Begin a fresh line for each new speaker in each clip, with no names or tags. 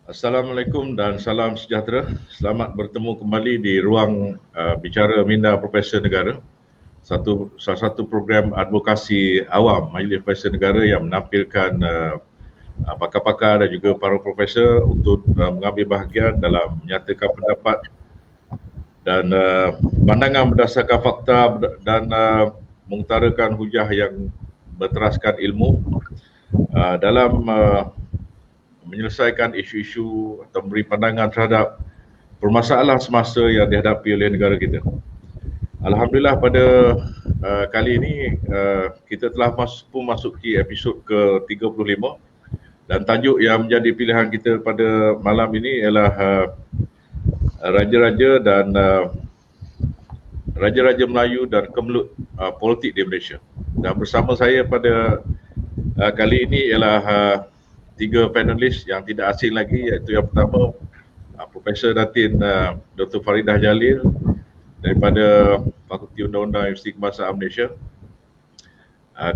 Assalamualaikum dan salam sejahtera. Selamat bertemu kembali di ruang bicara minda Profesor Negara. Salah satu program advokasi awam Majlis Profesor Negara yang menampilkan pakar-pakar dan juga para profesor untuk mengambil bahagian dalam menyatakan pendapat dan pandangan berdasarkan fakta dan mengutarakan hujah yang berteraskan ilmu dalam menyelesaikan isu-isu atau memberi pandangan terhadap permasalahan semasa yang dihadapi oleh negara kita. Alhamdulillah pada kali ini kita telah memasuki episod ke-35 dan tajuk yang menjadi pilihan kita pada malam ini ialah Raja-Raja dan Raja-Raja Melayu dan Kemelut Politik di Malaysia. Dan bersama saya pada kali ini ialah tiga panelis yang tidak asing lagi, iaitu yang pertama Profesor Datin Dr. Faridah Jalil daripada Fakulti Undang-Undang Universiti Kebangsaan Malaysia.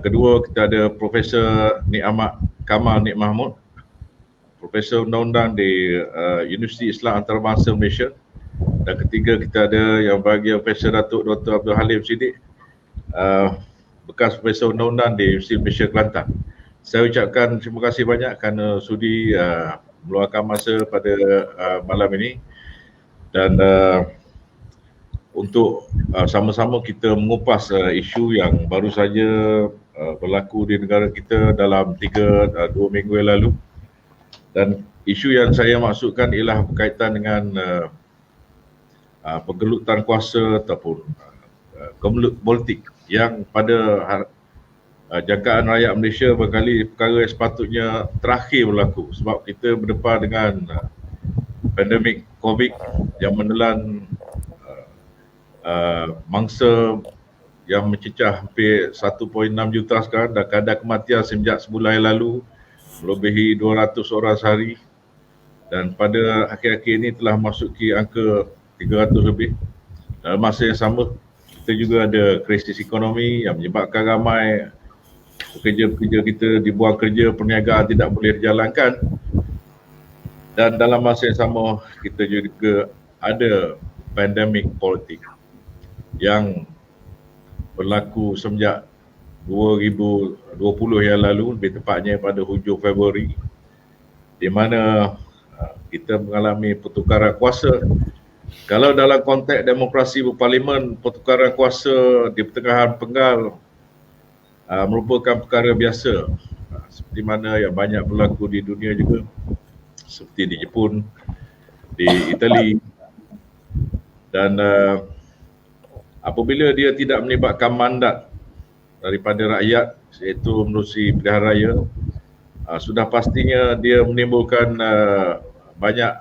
Kedua kita ada Profesor Nik Ahmad Kamal Nik Mahmud, Profesor Undang-Undang di Universiti Islam Antarabangsa Malaysia. Dan ketiga kita ada yang bahagia Profesor Datuk Dr. Abdul Halim Siddiq, bekas Profesor Undang-Undang di Universiti Malaysia Kelantan. Saya ucapkan terima kasih banyak kerana sudi meluangkan masa pada malam ini dan untuk sama-sama kita mengupas isu yang baru saja berlaku di negara kita dalam 2 minggu yang lalu. Dan isu yang saya maksudkan ialah berkaitan dengan penggelutan kuasa ataupun kemelut politik yang pada jangkaan rakyat Malaysia berkali perkara yang sepatutnya terakhir berlaku sebab kita berdepan dengan pandemik COVID yang menelan mangsa yang mencecah hampir 1.6 juta sekarang dan kadar kematian semenjak sebulan yang lalu melebihi 200 orang sehari, dan pada akhir-akhir ini telah masuki angka 300 lebih. Dalam masa yang sama kita juga ada krisis ekonomi yang menyebabkan ramai pekerja-pekerja kita dibuang kerja, perniagaan tidak boleh dijalankan, dan dalam masa yang sama kita juga ada pandemik politik yang berlaku semenjak 2020 yang lalu, lebih tepatnya pada hujung Februari, di mana kita mengalami pertukaran kuasa. Kalau dalam konteks demokrasi berparlimen, pertukaran kuasa di pertengahan penggal merupakan perkara biasa, seperti mana yang banyak berlaku di dunia juga, seperti di Jepun, di Itali, dan apabila dia tidak melibatkan mandat daripada rakyat, iaitu menerusi pilihan raya, sudah pastinya dia menimbulkan banyak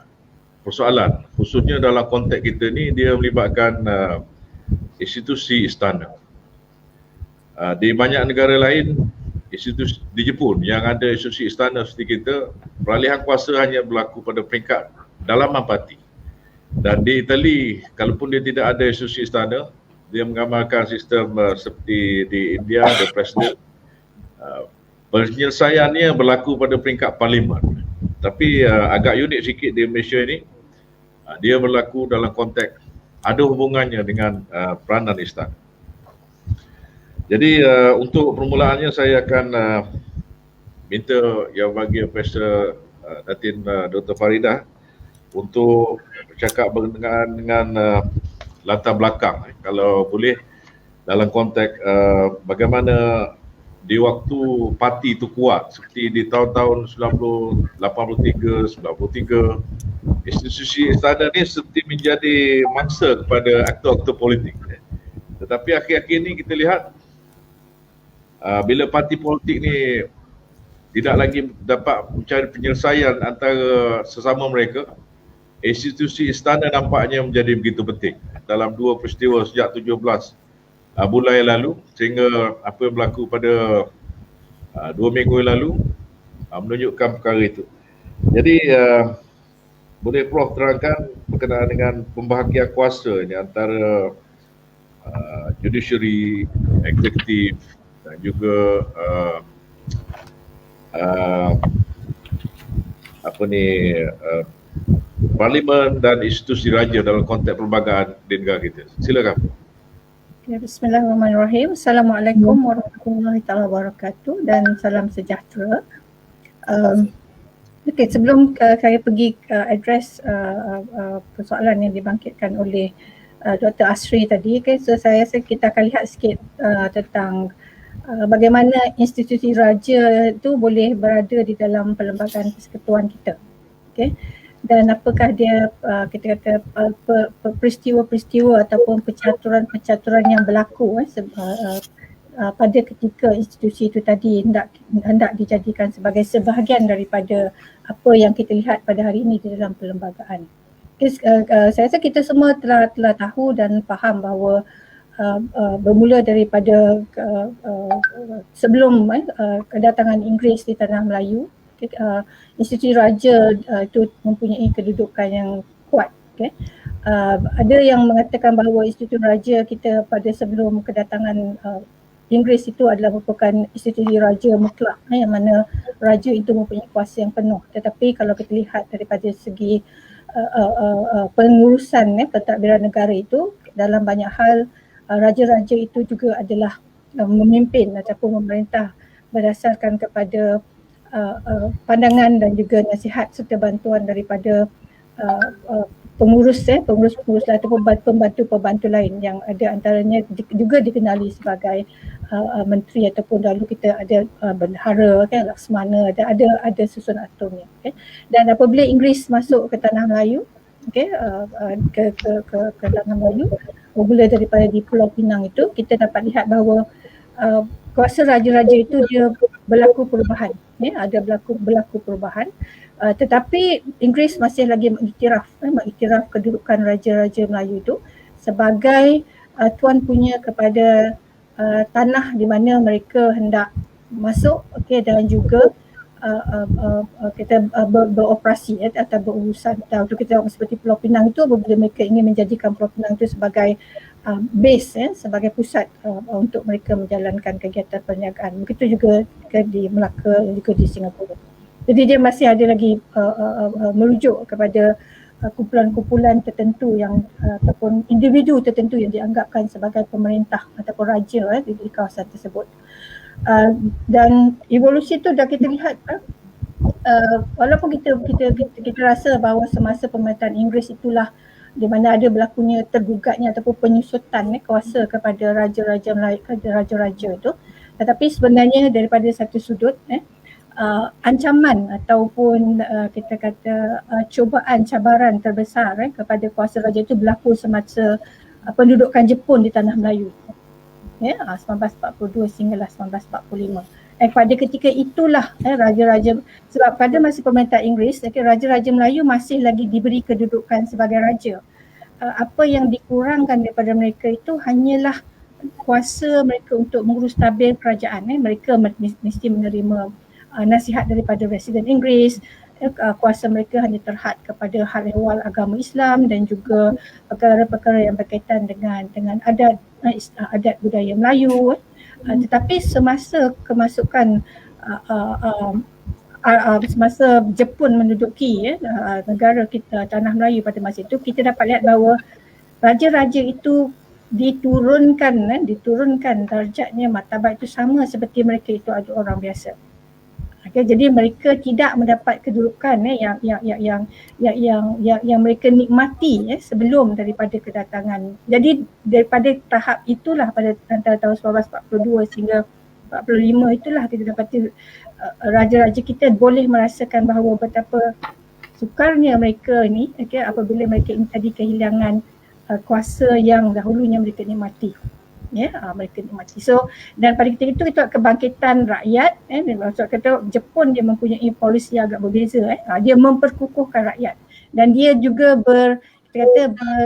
persoalan, khususnya dalam konteks kita ni dia melibatkan institusi istana. Di banyak negara lain, institusi di Jepun yang ada institusi istana seperti kita, peralihan kuasa hanya berlaku pada peringkat dalaman parti. Dan di Itali, kalaupun dia tidak ada institusi istana, dia mengamalkan sistem seperti di India, the president. Penyelesaiannya berlaku pada peringkat parlimen. Tapi agak unik sikit di Malaysia ini, dia berlaku dalam konteks ada hubungannya dengan peranan istana. Jadi untuk permulaannya saya akan minta Yang Bahagia Profesor Datin Dr. Faridah untuk bercakap berkenaan dengan latar belakang, kalau boleh, dalam konteks bagaimana di waktu parti itu kuat, seperti di tahun-tahun 1983, 93, institusi istana ni seperti menjadi mangsa kepada aktor-aktor politik. Tetapi akhir-akhir ini kita lihat bila parti politik ni tidak lagi dapat mencari penyelesaian antara sesama mereka, institusi istana nampaknya menjadi begitu penting dalam dua peristiwa sejak 17 bulan yang lalu, sehingga apa yang berlaku pada 2 minggu yang lalu menunjukkan perkara itu. Jadi boleh Prof terangkan berkenaan dengan pembahagian kuasa ini antara judiciary, eksekutif dan juga parlimen dan institusi raja dalam konteks perlembagaan di negara kita. Silakan.
Ya, Bismillahirrahmanirrahim. Assalamualaikum warahmatullahi wabarakatuh dan salam sejahtera. Okey, sebelum saya pergi address persoalan yang dibangkitkan oleh Dr. Asri tadi, so saya rasa kita akan lihat sikit tentang bagaimana institusi raja itu boleh berada di dalam perlembagaan persekutuan kita. Okay. Dan apakah dia kita kata peristiwa-peristiwa ataupun pencaturan yang berlaku pada ketika institusi itu tadi hendak dijadikan sebagai sebahagian daripada apa yang kita lihat pada hari ini di dalam perlembagaan. Okay, saya rasa kita semua telah tahu dan faham bahawa bermula daripada sebelum kedatangan Inggeris di tanah Melayu, institusi raja itu mempunyai kedudukan yang kuat. Okay. Ada yang mengatakan bahawa institusi raja kita pada sebelum kedatangan Inggeris itu adalah merupakan institusi raja mutlak, yang mana raja itu mempunyai kuasa yang penuh. Tetapi kalau kita lihat daripada segi pengurusan pentadbiran negara itu, dalam banyak hal raja-raja itu juga adalah memimpin ataupun memerintah berdasarkan kepada pandangan dan juga nasihat serta bantuan daripada pengurus ataupun pembantu lain yang ada antaranya juga dikenali sebagai menteri ataupun dahulu kita ada bendahara, kan, Laksmana, ada susun aturnya. Okay. Dan apabila Inggeris masuk ke tanah Melayu, okay, ke tanah Melayu, bermula daripada di Pulau Pinang itu, kita dapat lihat bahawa kuasa raja-raja itu dia berlaku perubahan, ada berlaku perubahan, tetapi Inggeris masih lagi mengiktiraf kedudukan raja-raja Melayu itu sebagai tuan punya kepada tanah di mana mereka hendak masuk, okay, dan juga kita beroperasi atau berurusan. Kalau kita tengok seperti Pulau Pinang itu, apabila mereka ingin menjadikan Pulau Pinang itu sebagai base, sebagai pusat untuk mereka menjalankan kegiatan perniagaan. Begitu juga di Melaka dan juga di Singapura. Jadi dia masih ada lagi merujuk kepada kumpulan-kumpulan tertentu yang ataupun individu tertentu yang dianggapkan sebagai pemerintah ataupun raja di kawasan tersebut. Dan evolusi itu dah kita lihat, walaupun kita rasa bahawa semasa pemerintahan Inggeris itulah di mana ada berlakunya tergugatnya ataupun penyusutan kuasa kepada raja-raja Melayu, raja-raja itu, tetapi sebenarnya daripada satu sudut ancaman ataupun kita kata cabaran terbesar kepada kuasa raja itu berlaku semasa pendudukan Jepun di tanah Melayu, 1942 sehinggalah 1945. Pada ketika itulah raja-raja, sebab pada masa pemerintahan Inggeris, raja-raja Melayu masih lagi diberi kedudukan sebagai raja. Apa yang dikurangkan daripada mereka itu hanyalah kuasa mereka untuk mengurus tabir kerajaan. Mereka mesti menerima nasihat daripada Presiden Inggeris. Kuasa mereka hanya terhad kepada hal ehwal agama Islam dan juga perkara-perkara yang berkaitan dengan adat budaya Melayu. Tetapi semasa kemasukan semasa Jepun menduduki negara kita, tanah Melayu pada masa itu, kita dapat lihat bahawa raja-raja itu diturunkan darjatnya, martabat itu sama seperti mereka itu adalah orang biasa. Okay, jadi mereka tidak mendapat kedudukan yang mereka nikmati sebelum daripada kedatangan. Jadi daripada tahap itulah pada antara tahun 1942 sehingga 45 itulah kita dapati raja-raja kita boleh merasakan bahawa betapa sukarnya mereka ni, okay, apabila mereka tadi kehilangan kuasa yang dahulunya mereka nikmati. Mereka nikmati. So, dan pada ketika itu kita kebangkitan rakyat, maksud kata Jepun dia mempunyai polisi agak berbeza, dia memperkukuhkan rakyat dan dia juga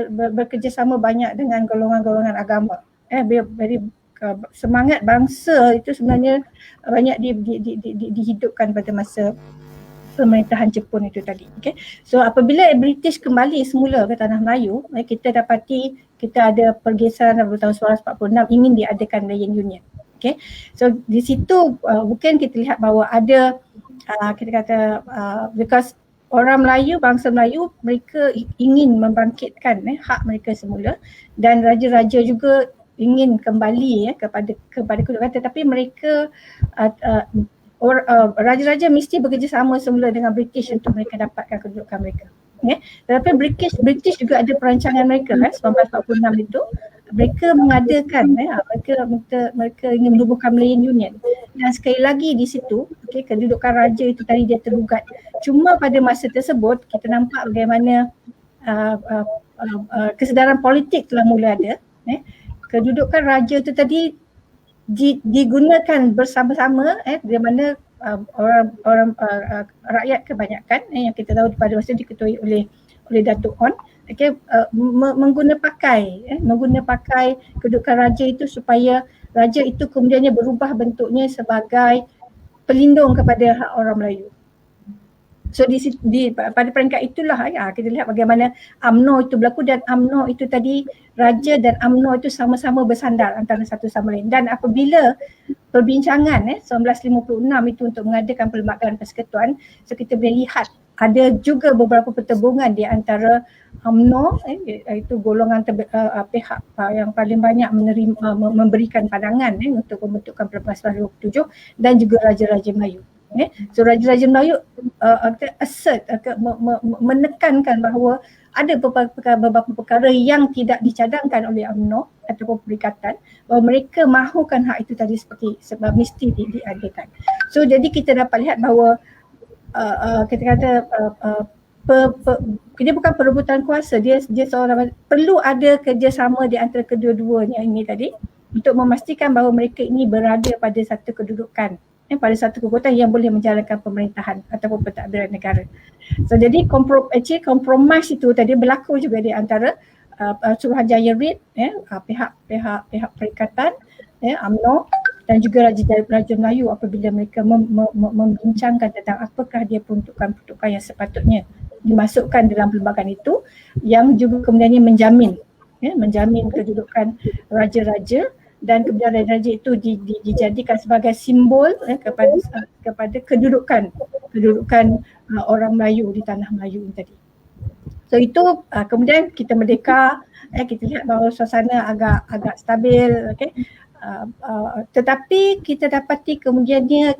bekerjasama banyak dengan golongan-golongan agama. Semangat bangsa itu sebenarnya banyak dihidupkan pada masa pemerintahan Jepun itu tadi. Okay. So apabila British kembali semula ke tanah Melayu, kita dapati kita ada pergeseran pada tahun 1946 ingin diadakan Malaysian Union. Okay. So di situ bukan kita lihat bahawa ada kita kata because orang Melayu, bangsa Melayu, mereka ingin membangkitkan hak mereka semula, dan raja-raja juga ingin kembali kepada kedudukan, tetapi mereka raja-raja mesti bekerjasama semula dengan British untuk mereka dapatkan kedudukan mereka. Tetapi British juga ada perancangan mereka 1946 itu. Mereka mengadakan mereka ingin menubuhkan Malayan Union, dan sekali lagi di situ kedudukan raja itu tadi dia tergugat. Cuma pada masa tersebut kita nampak bagaimana kesedaran politik telah mula ada. Kedudukan raja itu tadi digunakan bersama-sama di mana orang rakyat kebanyakan yang kita tahu pada masa diketuai oleh Datuk On menggunakan pakai kedudukan raja itu supaya raja itu kemudiannya berubah bentuknya sebagai pelindung kepada hak orang Melayu. So pada peringkat itulah kita lihat bagaimana UMNO itu berlaku, dan UMNO itu tadi raja dan UMNO itu sama-sama bersandar antara satu sama lain. Dan apabila perbincangan 1956 itu untuk mengadakan Perlembagaan Persekutuan, so kita boleh lihat ada juga beberapa pertembungan di antara UMNO iaitu golongan pihak yang paling banyak memberikan pandangan untuk pembentukan Perlembagaan 1927 dan juga Raja-Raja Melayu. So Raja-Raja Melayu menekankan bahawa ada beberapa perkara yang tidak dicadangkan oleh UMNO ataupun perikatan, bahawa mereka mahukan hak itu tadi seperti sebab mesti diadakan. So jadi kita dapat lihat bahawa kita kata dia bukan perebutan kuasa, dia seorang perlu ada kerjasama di antara kedua-duanya ini tadi untuk memastikan bahawa mereka ini berada pada satu kedudukan, pada satu kekuatan yang boleh menjalankan pemerintahan ataupun pentadbiran negara. So jadi kompromis itu tadi berlaku juga di antara Suruhanjaya Reid, pihak perikatan, UMNO dan juga Raja Melayu apabila mereka membincangkan tentang apakah dia peruntukan-peruntukan yang sepatutnya dimasukkan dalam perlembagaan itu, yang juga kemudiannya menjamin kedudukan raja-raja, dan kemudian raja-raja itu dijadikan sebagai simbol kepada kedudukan orang Melayu di tanah Melayu ini tadi. So itu kemudian kita merdeka, kita lihat bahawa suasana agak stabil, tetapi kita dapati kemudiannya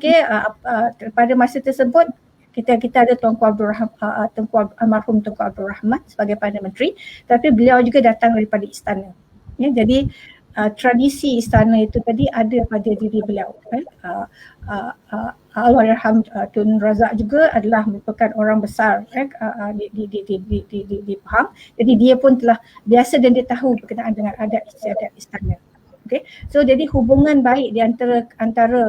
pada masa tersebut kita ada Tunku almarhum Tunku Abdul Rahman sebagai Perdana Menteri, tapi beliau juga datang daripada istana. Jadi tradisi istana itu tadi ada pada diri beliau. Allahyarham Tun Razak juga adalah merupakan orang besar di Pahang. Jadi dia pun telah biasa dan dia tahu berkenaan dengan adat istiadat istana. So jadi hubungan baik di antara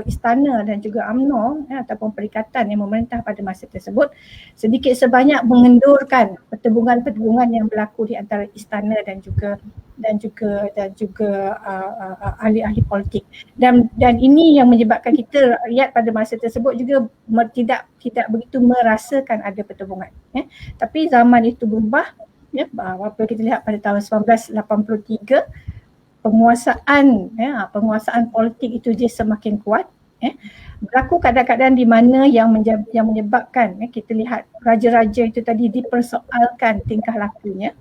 istana dan juga UMNO ataupun perikatan yang memerintah pada masa tersebut sedikit sebanyak mengendurkan pertembungan-pertembungan yang berlaku di antara istana dan juga ahli-ahli politik, dan ini yang menyebabkan kita rakyat pada masa tersebut juga tidak begitu merasakan ada pertembungan. Tapi zaman itu berubah, apa kita lihat pada tahun 1983 penguasaan politik itu dia semakin kuat. Berlaku keadaan-keadaan di mana yang menyebabkan kita lihat raja-raja itu tadi dipersoalkan tingkah lakunya.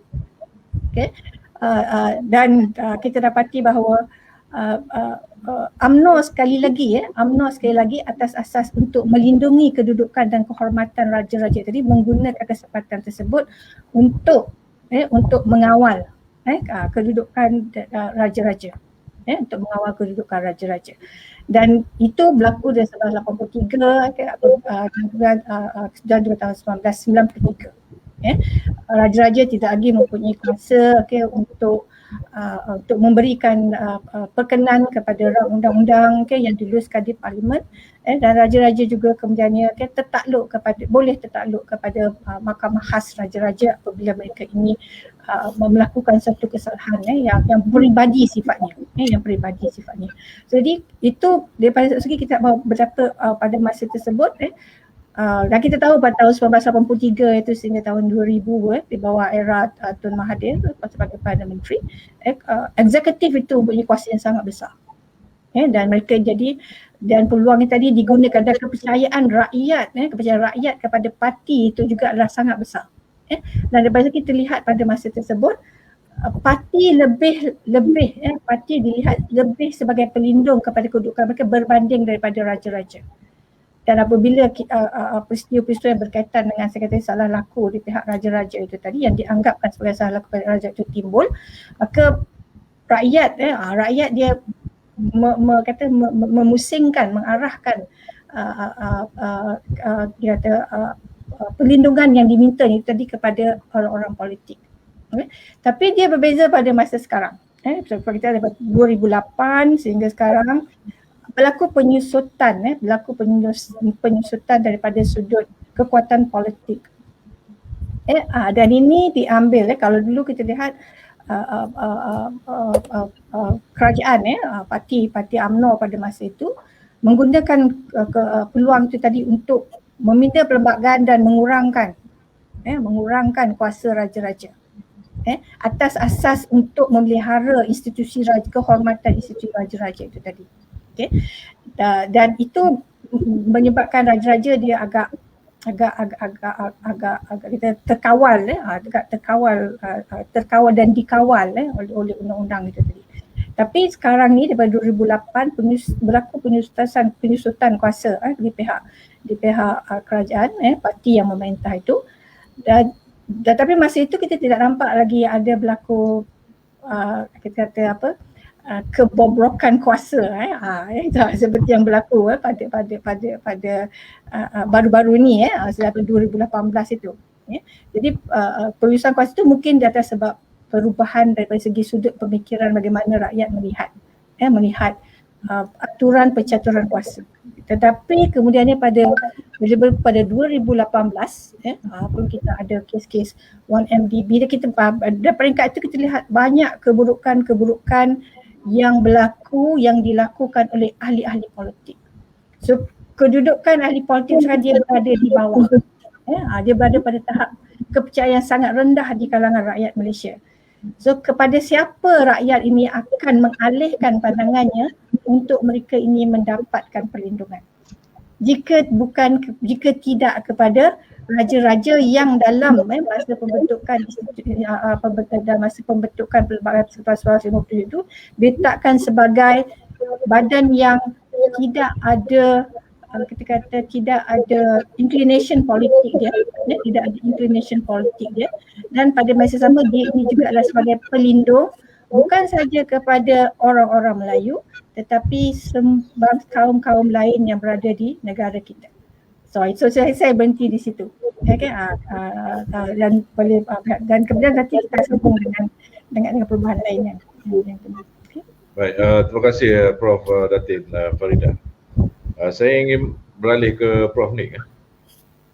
Dan kita dapati bahawa UMNO sekali lagi atas asas untuk melindungi kedudukan dan kehormatan raja-raja tadi menggunakan kesempatan tersebut untuk mengawal kedudukan raja-raja, untuk mengawal kedudukan raja-raja. Dan itu berlaku dari 1983 dan juga tahun 1993. Raja-raja tidak lagi mempunyai kuasa untuk memberikan perkenan kepada undang-undang yang diluluskan di Parlimen, dan raja-raja juga kemudiannya boleh tertakluk kepada Mahkamah Khas Raja-Raja apabila mereka ini melakukan satu kesalahan yang peribadi sifatnya, Jadi itu daripada segi kita betapa pada masa tersebut dan kita tahu pada tahun 1983 itu sehingga tahun 2000 di bawah era Tun Mahathir sebagai Perdana Menteri, eksekutif itu mempunyai kuasa yang sangat besar. Dan mereka jadi dan peluang ini tadi digunakan dan kepercayaan rakyat kepada parti itu juga adalah sangat besar. Dan daripada kita lihat pada masa tersebut, parti parti dilihat lebih sebagai pelindung kepada kedudukan mereka berbanding daripada raja-raja. Dan apabila peristiwa-peristiwa yang berkaitan dengan saya kata salah laku di pihak raja-raja itu tadi yang dianggapkan sebagai salah laku pada raja itu timbul, maka rakyat dia memusingkan, mengarahkan dia kata perlindungan yang diminta itu tadi kepada orang-orang politik. Okay. Tapi dia berbeza pada masa sekarang. Seperti kita ada 2008 sehingga sekarang berlaku penyusutan daripada sudut kekuatan politik. Dan ini diambil kalau dulu kita lihat kerajaan parti UMNO pada masa itu menggunakan peluang itu tadi untuk meminta perlembagaan dan mengurangkan kuasa raja-raja. Atas asas untuk memelihara institusi kehormatan institusi raja-raja itu tadi. Okay. Dan itu menyebabkan raja-raja dia agak kita terkawal dan dikawal oleh undang-undang itu tadi. Tapi sekarang ni daripada 2008 berlaku penyusutan kuasa di pihak kerajaan parti yang memerintah itu, dan tapi masa itu kita tidak nampak lagi ada berlaku kita kata kebobrokan kuasa seperti yang berlaku pada baru-baru ni selepas 2018 itu. Jadi penyusutan kuasa itu mungkin di atas sebab perubahan daripada segi sudut pemikiran bagaimana rakyat melihat aturan pencaturan kuasa. Tetapi kemudiannya pada 2018 pun kita ada kes-kes 1MDB, dan kita pada peringkat itu kita lihat banyak keburukan yang dilakukan oleh ahli-ahli politik. So kedudukan ahli politik sekarang dia berada di bawah. Dia berada pada tahap kepercayaan sangat rendah di kalangan rakyat Malaysia. So kepada siapa rakyat ini akan mengalihkan pandangannya untuk mereka ini mendapatkan perlindungan? Jika tidak kepada raja-raja yang dalam masa pembentukan Perlembagaan Persekutuan 1950 itu diletakkan sebagai badan yang tidak ada tidak ada inclination politik dia, dan pada masa sama dia ini juga adalah sebagai pelindung bukan saja kepada orang-orang Melayu tetapi kaum-kaum lain yang berada di negara kita. So saya berhenti di situ. Dan kemudian nanti kita sambung dengan perubahan lainnya.
Baik, terima kasih Prof Datin Farida. Saya ingin beralih ke Prof Nick.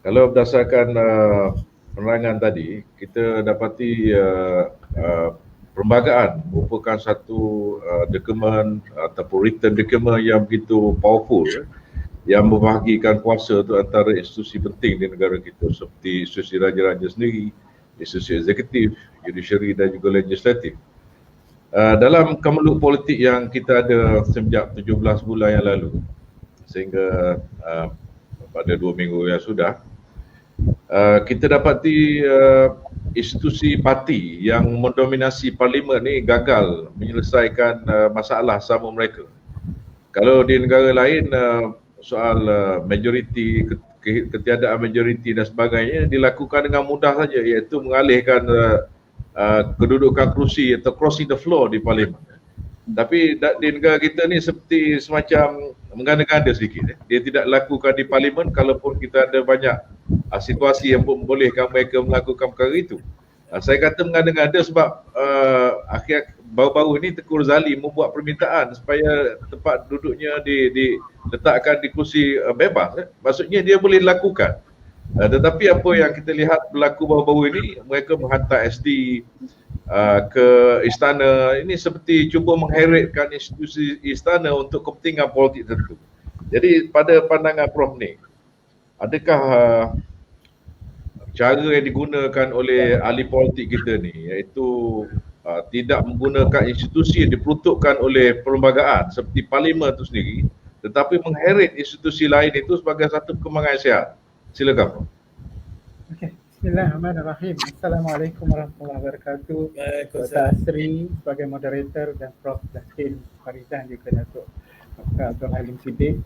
Kalau berdasarkan penerangan tadi, kita dapati perlembagaan merupakan satu dokumen ataupun written document yang begitu powerful yang membahagikan kuasa itu antara institusi penting di negara kita seperti institusi raja-raja sendiri, institusi eksekutif, judiciary dan juga legislatif. Dalam kemeluk politik yang kita ada sejak 17 bulan yang lalu sehingga pada 2 minggu yang sudah, kita dapati institusi parti yang mendominasi parlimen ni gagal menyelesaikan masalah sama mereka. Kalau di negara lain soal majoriti, ketiadaan majoriti dan sebagainya dilakukan dengan mudah saja, iaitu mengalihkan kedudukan kerusi atau crossing the floor di parlimen. Tapi di negara kita ni seperti semacam mengada-ngada sedikit. Dia tidak lakukan di parlimen, kalaupun kita ada banyak situasi yang membolehkan mereka melakukan perkara itu. Saya kata mengada-ngada sebab akhir baru-baru ini Tengku Razali membuat permintaan supaya tempat duduknya diletakkan di kursi bebas. Maksudnya dia boleh lakukan. Tetapi apa yang kita lihat berlaku baru-baru ini, mereka menghantar SD ke istana, ini seperti cuba mengheretkan institusi istana untuk kepentingan politik tertentu. Jadi pada pandangan Prof Nick, adakah cara yang digunakan oleh ahli politik kita ni, iaitu tidak menggunakan institusi yang diperuntukkan oleh perlembagaan seperti parlimen itu sendiri tetapi mengheret institusi lain itu sebagai satu perkembangan yang sihat. Silakan Prof.
Okey, bismillahirrahmanirrahim. Assalamualaikum warahmatullahi wabarakatuh. Dr. Asri sebagai moderator dan Prof. Datin Faridah juga Datuk Dr. Abdul Halim Siddiq.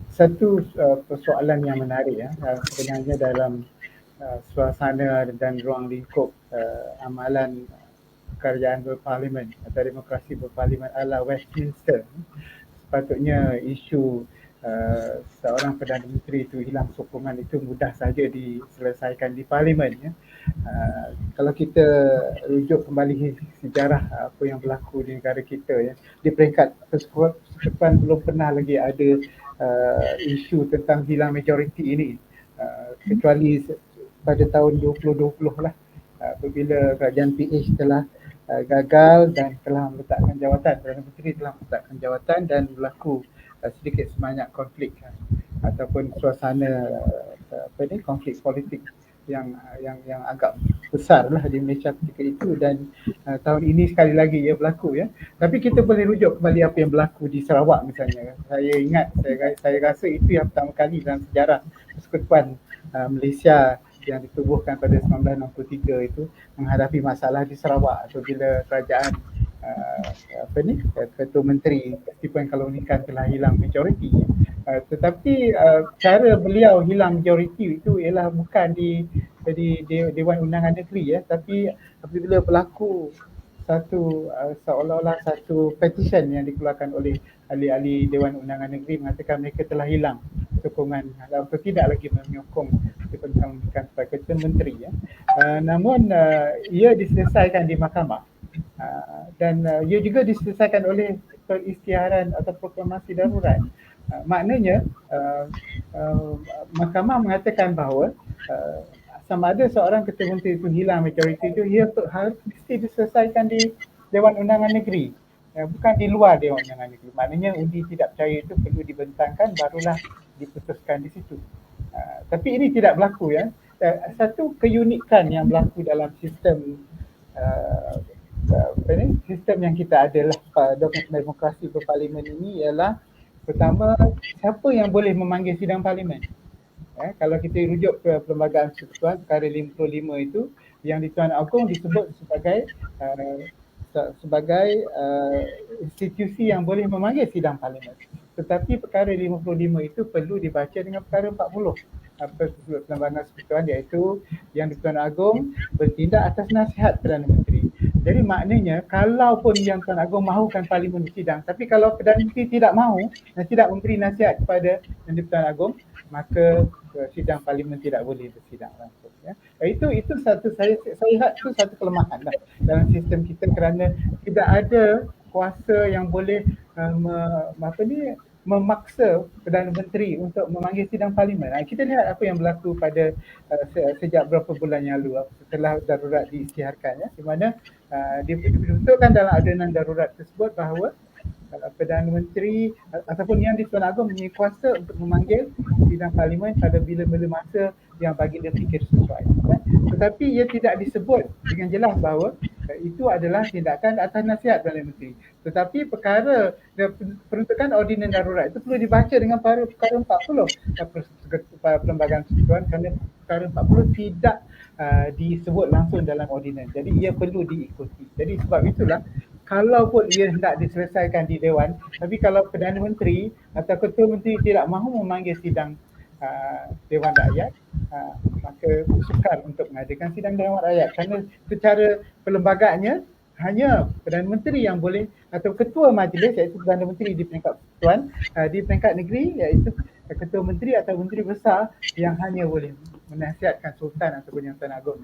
Satu persoalan yang menarik ya, sebenarnya dalam suasana dan ruang lingkup amalan kerajaan berparlimen atau demokrasi berparlimen ala Westminster, sepatutnya isu seorang Perdana Menteri itu hilang sokongan itu mudah saja diselesaikan di parlimen ya. Kalau kita rujuk kembali sejarah apa yang berlaku di negara kita ya, di peringkat persekutuan belum pernah lagi ada isu tentang hilang majoriti ini, kecuali pada tahun 2020 lah, apabila kerajaan PH telah gagal dan telah meletakkan jawatan, Perdana Menteri telah meletakkan jawatan dan berlaku sedikit sebanyak konflik ataupun suasana konflik politik yang agak besar lah di Malaysia ketika itu, dan tahun ini sekali lagi ia berlaku ya. Tapi kita boleh rujuk kembali apa yang berlaku di Sarawak misalnya. Saya ingat, saya rasa itu yang pertama kali dalam sejarah persekutuan Malaysia yang ditubuhkan pada 1963 itu menghadapi masalah di Sarawak apabila kerajaan Ketua Menteri Stephen Kalonikan telah hilang majoriti. Tetapi cara beliau hilang majoriti itu ialah bukan di Dewan Undangan Negeri ya, tapi apabila berlaku satu seolah-olah satu petition yang dikeluarkan oleh ahli-ahli Dewan Undangan Negeri mengatakan mereka telah hilang sokongan atau tidak lagi menyokong Stephen Kalonikan sebagai Ketua Menteri ya. Namun ia diselesaikan di mahkamah. Dan ia juga diselesaikan oleh peristiharan atau proklamasi darurat. Maknanya mahkamah mengatakan bahawa sama ada seorang Ketua Menteri itu hilang majoriti itu, ia harus mesti diselesaikan di Dewan Undangan Negeri, bukan di luar Dewan Undangan Negeri. Maknanya undi tidak percaya itu perlu dibentangkan barulah diputuskan di situ. Tapi ini tidak berlaku ya. Satu keunikan yang berlaku dalam sistem sistem yang kita adalah demokrasi berparlimen ini ialah, pertama, siapa yang boleh memanggil sidang parlimen. Kalau kita rujuk ke Perlembagaan Persekutuan perkara 55 itu, yang di Tuan Agong disebut sebagai institusi yang boleh memanggil sidang parlimen. Tetapi perkara 55 itu perlu dibaca dengan perkara 40 Perlembagaan Persekutuan, iaitu yang di Tuan Agong bertindak atas nasihat Perdana Menteri. Jadi maknanya kalau pun yang Tuan Agong mahukan parlimen bersidang, tapi kalau Perdana Menteri tidak mahu dan tidak memberi nasihat kepada yang di Tuan Agong, maka sidang parlimen tidak boleh bersidang langsung ya. Itu satu, saya lihat itu satu kelemahan lah dalam sistem kita, kerana tidak ada kuasa yang boleh memaksa Perdana Menteri untuk memanggil sidang parlimen. Kita lihat apa yang berlaku pada sejak beberapa bulan yang lalu setelah darurat diisytiharkan ya, di mana dibentukkan dalam adunan darurat tersebut bahawa Perdana Menteri ataupun yang di Tuan Agong mempunyai kuasa untuk memanggil sidang parlimen pada bila-bila masa yang bagi dia fikir sesuai. Tetapi ia tidak disebut dengan jelas bahawa itu adalah tindakan atas nasihat Perdana Menteri. Tetapi perkara peruntukan ordinan darurat itu perlu dibaca dengan perkara 40 Perlembagaan Persekutuan, kerana perkara 40 tidak disebut langsung dalam ordinan. Jadi ia perlu diikuti. Jadi sebab itulah, kalau pun ia hendak diselesaikan di Dewan, tapi kalau Perdana Menteri atau Ketua Menteri tidak mahu memanggil sidang Dewan Rakyat, maka sukar untuk mengadakan sidang Dewan Rakyat, kerana secara perlembagaannya hanya Perdana Menteri yang boleh, atau Ketua Majlis iaitu Perdana Menteri di peringkat persekutuan, di peringkat negeri iaitu Ketua Menteri atau Menteri Besar yang hanya boleh menasihatkan Sultan ataupun Yang Tuan Agong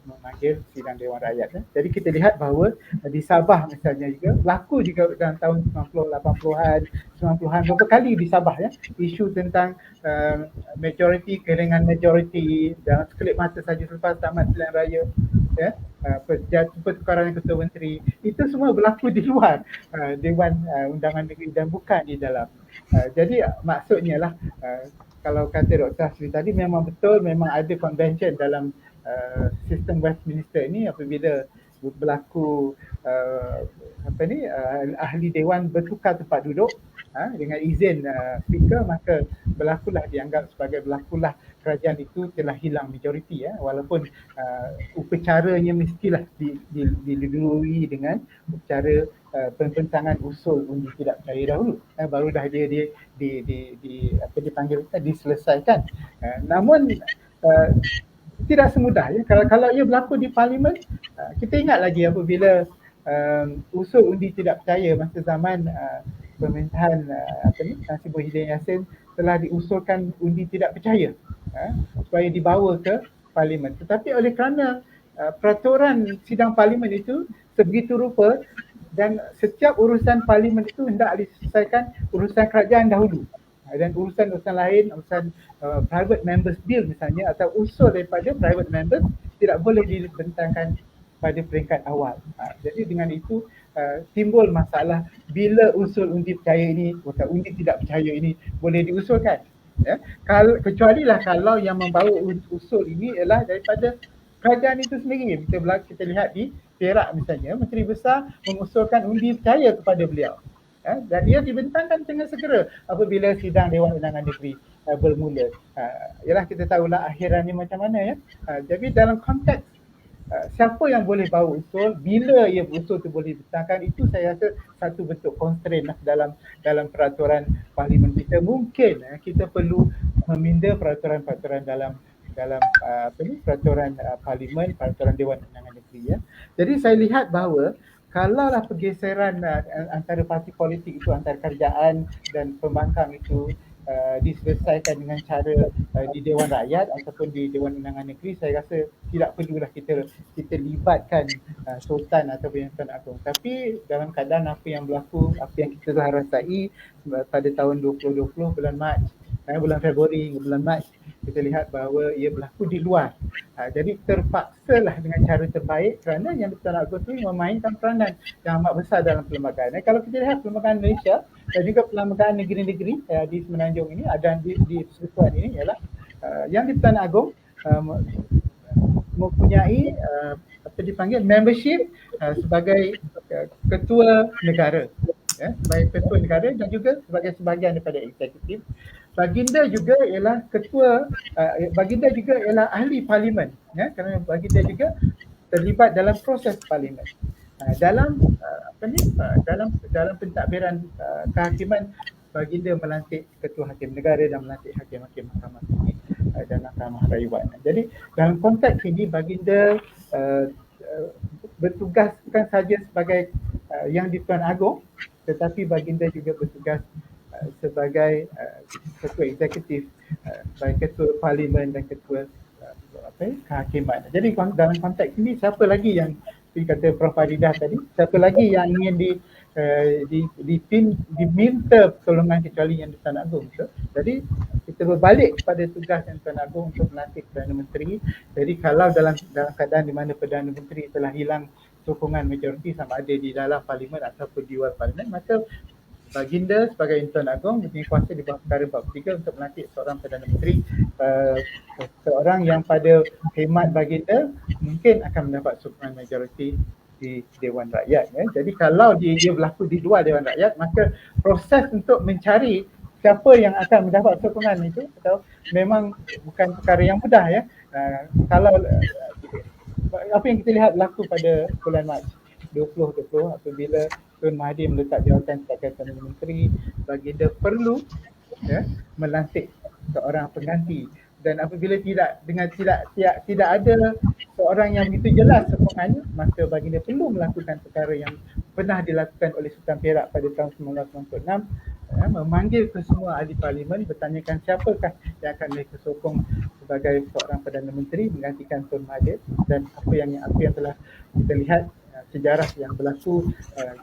memanggil sidang Dewan Rakyat. Jadi kita lihat bahawa di Sabah misalnya juga berlaku juga dalam tahun 90, 80-an, 90-an berapa kali di Sabah ya, isu tentang majoriti, kehilangan majoriti dalam sekelip masa saja selepas tamat pilihan raya ya, pertukaran Ketua Menteri, itu semua berlaku di luar Dewan Undangan Negeri dan bukan di dalam. Jadi maksudnya lah, kalau kata Dr. Asri tadi, memang betul, memang ada convention dalam sistem Westminster ini apabila berlaku ahli dewan bertukar tempat duduk dengan izin speaker, maka berlakulah kerajaan itu telah hilang majoriti walaupun upacaranya mestilah didahului dengan upacara pembentangan usul undi tidak percaya dahulu, baru dah dia diselesaikan. Namun tidak semudah kalau ia berlaku di parlimen. Kita ingat lagi apabila usul undi tidak percaya masa zaman pemerintahan Tan Sri Muhyiddin Yassin telah diusulkan undi tidak percaya supaya dibawa ke parlimen, tetapi oleh kerana peraturan sidang parlimen itu sebegitu rupa dan setiap urusan parlimen itu hendak diselesaikan urusan kerajaan dahulu, dan urusan-urusan lain, urusan private members bill misalnya atau usul daripada private members tidak boleh dibentangkan pada peringkat awal. Jadi dengan itu timbul masalah bila usul undi percaya ini atau undi tidak percaya ini boleh diusulkan. Kecualilah kalau yang membawa usul ini ialah daripada kerajaan itu sendiri. Kita lihat di Perak misalnya, Menteri Besar mengusulkan undi percaya kepada beliau. Dan dia dibentangkan dengan segera apabila sidang Dewan Undangan Negeri bermula. Ialah kita tahulah akhirannya macam mana Jadi dalam konteks siapa yang boleh bawa usul, bila ia usul itu boleh dibentangkan, itu saya rasa satu bentuk constraint dalam peraturan parlimen kita. Mungkin kita perlu meminda peraturan-peraturan dalam peraturan parlimen, peraturan Dewan Undangan Negeri Jadi saya lihat bahawa kalaulah pergeseran antara parti politik itu, antara kerajaan dan pembangkang itu diselesaikan dengan cara di Dewan Rakyat ataupun di Dewan Undangan Negeri, saya rasa tidak perlulah kita libatkan Sultan ataupun Yang Tuan Agong. Tapi dalam keadaan apa yang berlaku, apa yang kita telah rasai pada tahun 2020 bulan Mac, bulan Februari, bulan Mac, kita lihat bahawa ia berlaku di luar. Jadi terpaksalah dengan cara terbaik kerana Yang Tuan Agong itu memainkan peranan yang amat besar dalam perlembagaan. Kalau kita lihat perlembagaan Malaysia dan juga perlembagaan negeri-negeri di Semenanjung ini, ada di Persekutuan ini ialah Yang Tuan Agong mempunyai apa dipanggil membership sebagai ketua negara, sebagai ketua negara dan juga sebagai sebahagian daripada eksekutif. Baginda juga ialah ketua, baginda juga ialah ahli parlimen, kerana baginda juga terlibat dalam proses parlimen. Dalam pentadbiran kehakiman, baginda melantik ketua hakim negara dan melantik hakim-hakim mahkamah tinggi dan mahkamah rayuan. Jadi dalam konteks ini baginda bertugas bukan saja sebagai Yang di-Tuan Agong, tetapi baginda juga bertugas sebagai ketua eksekutif, sebagai ketua parlimen dan ketua kehakiman. Jadi dalam konteks ini, siapa lagi yang kata Prof. Faridah tadi, siapa lagi yang ingin diminta pertolongan kecuali Yang di-Tuan Agong. Jadi kita berbalik kepada tugas Yang di-Tuan Agong untuk melantik Perdana Menteri. Jadi kalau dalam keadaan di mana Perdana Menteri telah hilang sokongan majoriti sama ada di dalam parlimen ataupun di luar parlimen, maka baginda sebagai Yang Tuan Agong mempunyai kuasa di bawah perkara 43 untuk melantik seorang Perdana Menteri, seorang yang pada khidmat baginda mungkin akan mendapat sokongan majoriti di Dewan Rakyat. Jadi kalau dia berlaku di luar Dewan Rakyat, maka proses untuk mencari siapa yang akan mendapat sokongan itu atau memang bukan perkara yang mudah Kalau apa yang kita lihat berlaku pada bulan Mac 2020 apabila Tun Mahathir meletak jawatan sebagai Perdana Menteri, baginda perlu melantik seorang pengganti, dan apabila tidak ada seorang yang begitu jelas sokongannya, maka baginda perlu melakukan perkara yang pernah dilakukan oleh Sultan Perak pada tahun 1996, memanggil ke semua ahli parlimen, bertanyakan siapakah yang akan mereka sokong sebagai seorang Perdana Menteri menggantikan Tun Mahathir, dan apa yang telah kita lihat sejarah yang berlaku,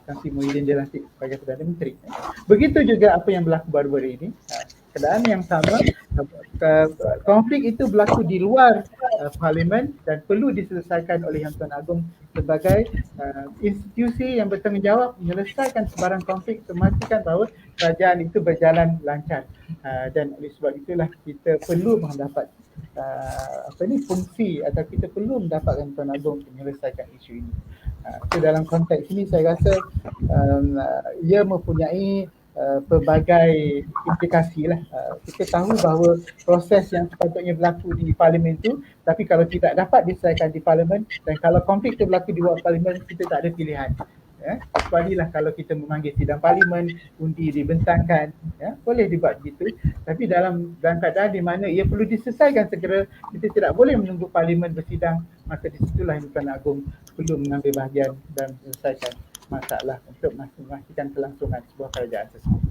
Tan Sri Muhyiddin dilantik sebagai Perdana Menteri. Begitu juga apa yang berlaku baru-baru ini. Keadaan yang sama, konflik itu berlaku di luar parlimen dan perlu diselesaikan oleh Yang Tuan Agong sebagai institusi yang bertanggungjawab menyelesaikan sebarang konflik, memastikan bahawa kerajaan itu berjalan lancar. Dan oleh sebab itulah kita perlu mendapat fungsi atau kita perlu mendapatkan Tuan Agong untuk menyelesaikan isu ini. So dalam konteks ini saya rasa ia mempunyai pelbagai implikasi lah. Kita tahu bahawa proses yang sepatutnya berlaku di parlimen itu, tapi kalau tidak dapat diselesaikan di parlimen dan kalau konflik itu berlaku di luar parlimen, kita tak ada pilihan. Kecuali lah kalau kita memanggil sidang parlimen, undi dibentangkan, boleh dibuat begitu. Tapi dalam keadaan di mana ia perlu diselesaikan segera, kita tidak boleh menunggu parlimen bersidang, maka di situlah Tuan Agong perlu mengambil bahagian dan menyelesaikan masalah untuk memastikan kelangsungan sebuah kerajaan tersebut.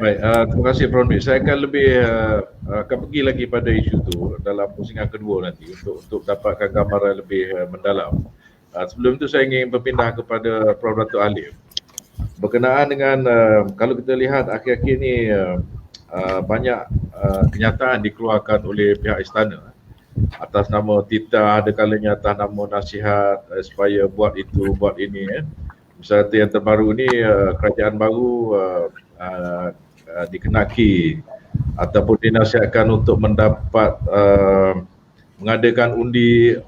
Baik, terima kasih Prof. Nuri. Saya akan lebih akan pergi lagi pada isu itu dalam pusingan kedua nanti untuk dapatkan gambaran lebih mendalam. Sebelum itu saya ingin berpindah kepada Prof. Dato' Halim. Berkenaan dengan kalau kita lihat akhir-akhir ini banyak kenyataan dikeluarkan oleh pihak istana atas nama titah, ada kalanya atas nama nasihat supaya buat itu, buat ini. Misalnya yang terbaru ni kerajaan baru dikenaki ataupun dinasihatkan untuk mendapat mengadakan undi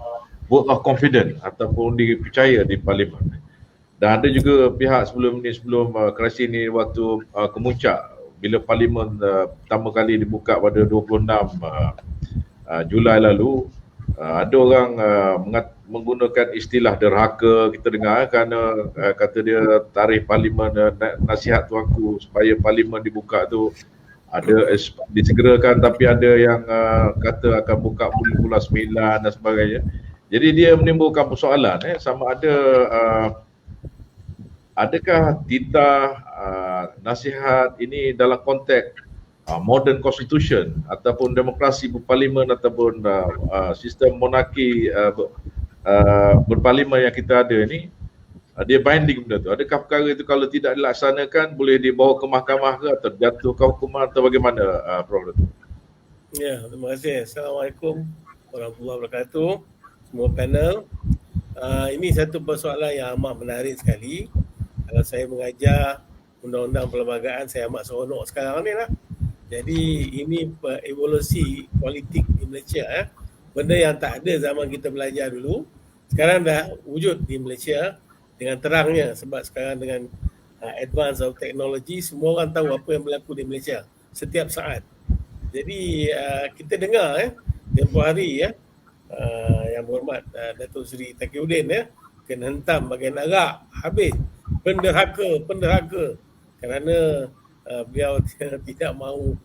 vote of confidence ataupun dipercaya di parlimen. Dan ada juga pihak sebelum kerasi ni waktu kemuncak bila parlimen pertama kali dibuka pada 26 Julai lalu, ada orang menggunakan istilah derhaka, kita dengar kerana kata dia tarikh parlimen, nasihat tuanku supaya parlimen dibuka tu ada disegerakan, tapi ada yang kata akan buka bulan 9 dan sebagainya. Jadi dia menimbulkan persoalan sama ada adakah titah nasihat ini dalam konteks modern constitution ataupun demokrasi berparlimen ataupun sistem monarki berparlimen yang kita ada ni, dia binding benda tu. Adakah perkara itu kalau tidak dilaksanakan boleh dibawa ke mahkamah ke atau jatuhkan hukuman atau bagaimana Prof. Dato'?
Ya, terima kasih. Assalamualaikum warahmatullahi wabarakatuh. Semua panel. Ini satu persoalan yang amat menarik sekali. Kalau saya mengajar undang-undang perlembagaan, saya amat seronok sekarang ni lah. Jadi ini evolusi politik di Malaysia. Benda yang tak ada zaman kita belajar dulu, sekarang dah wujud di Malaysia dengan terangnya, sebab sekarang dengan advance of technology, semua orang tahu apa yang berlaku di Malaysia setiap saat. Jadi kita dengar tempoh hari yang berhormat Datuk Seri Taqiyuddin kena hentam bagian Arak, habis penderhaka kerana beliau tidak mahu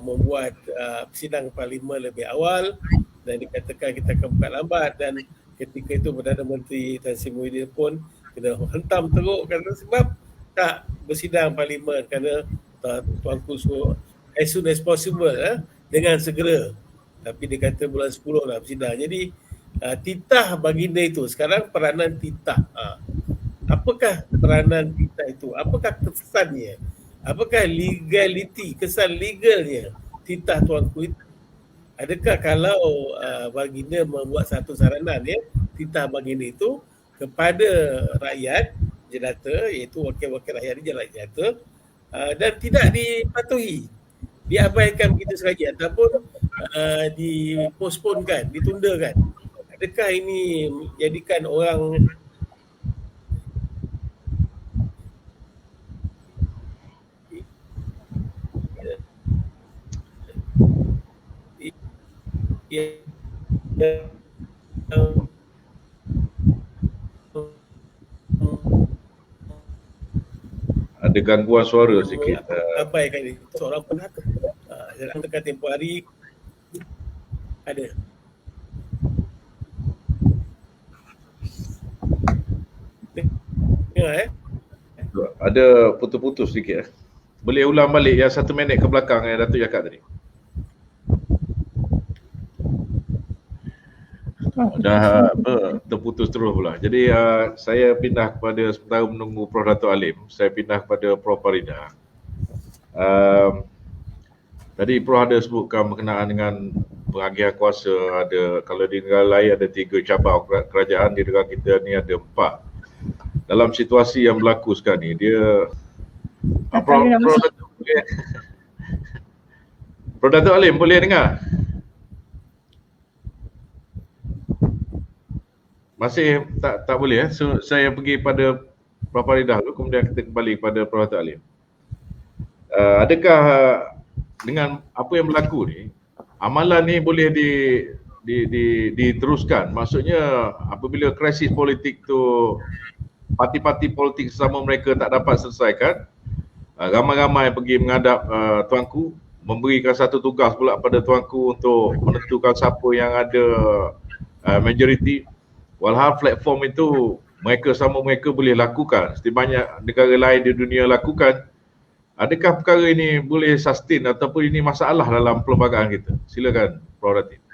membuat sidang parlimen lebih awal dan dikatakan kita akan buka lambat, dan ketika itu Perdana Menteri Tan Sri Muhyiddin pun kena hentam teruk kerana sebab tak bersidang parlimen kerana tuanku suruh as soon as possible dengan segera, tapi dia kata bulan 10 dah bersidang. Jadi titah baginda itu sekarang peranan titah. Apakah peranan titah itu? Apakah kesannya? Apakah legality, kesan legalnya titah tuanku itu? Adakah kalau baginda membuat satu saranan titah baginda itu kepada rakyat jelata, iaitu wakil-wakil rakyat di jalan jelata, dan tidak dipatuhi, diabaikan begitu sahaja ataupun diposponkan, ditundakan? Adakah ini menjadikan orang
ada gangguan suara sikit.
abaikan ini? Seorang penhaka. Dalam dekat tempoh hari ada. Dengar
Ada putus-putus sikit. Boleh ulang balik yang 1 minit ke belakang yang Datuk cakap tadi. Dah terputus terus pula. Jadi saya pindah kepada, sementara menunggu Prof. Dato' Halim, saya pindah kepada Prof. Farida. Tadi Prof ada sebutkan berkenaan dengan penghakiman kuasa, ada kalau di negara lain ada 3 cabang kerajaan, di negara kita ni ada 4. Dalam situasi yang berlaku sekarang ni, dia Prof. Dato' Halim boleh dengar? Masih tak boleh. So saya pergi pada Prof. Faridah dulu, kemudian kita kembali kepada Prof. Alim. Adakah dengan apa yang berlaku ni, amalan ni boleh diteruskan? Maksudnya apabila krisis politik tu parti-parti politik sesama mereka tak dapat selesaikan, ramai-ramai pergi menghadap tuanku, memberikan satu tugas pula pada tuanku untuk menentukan siapa yang ada majoriti. Walhal platform itu mereka boleh lakukan seperti banyak negara lain di dunia lakukan. Adakah perkara ini boleh sustain ataupun ini masalah dalam perlembagaan kita? Silakan Prof. Ratib.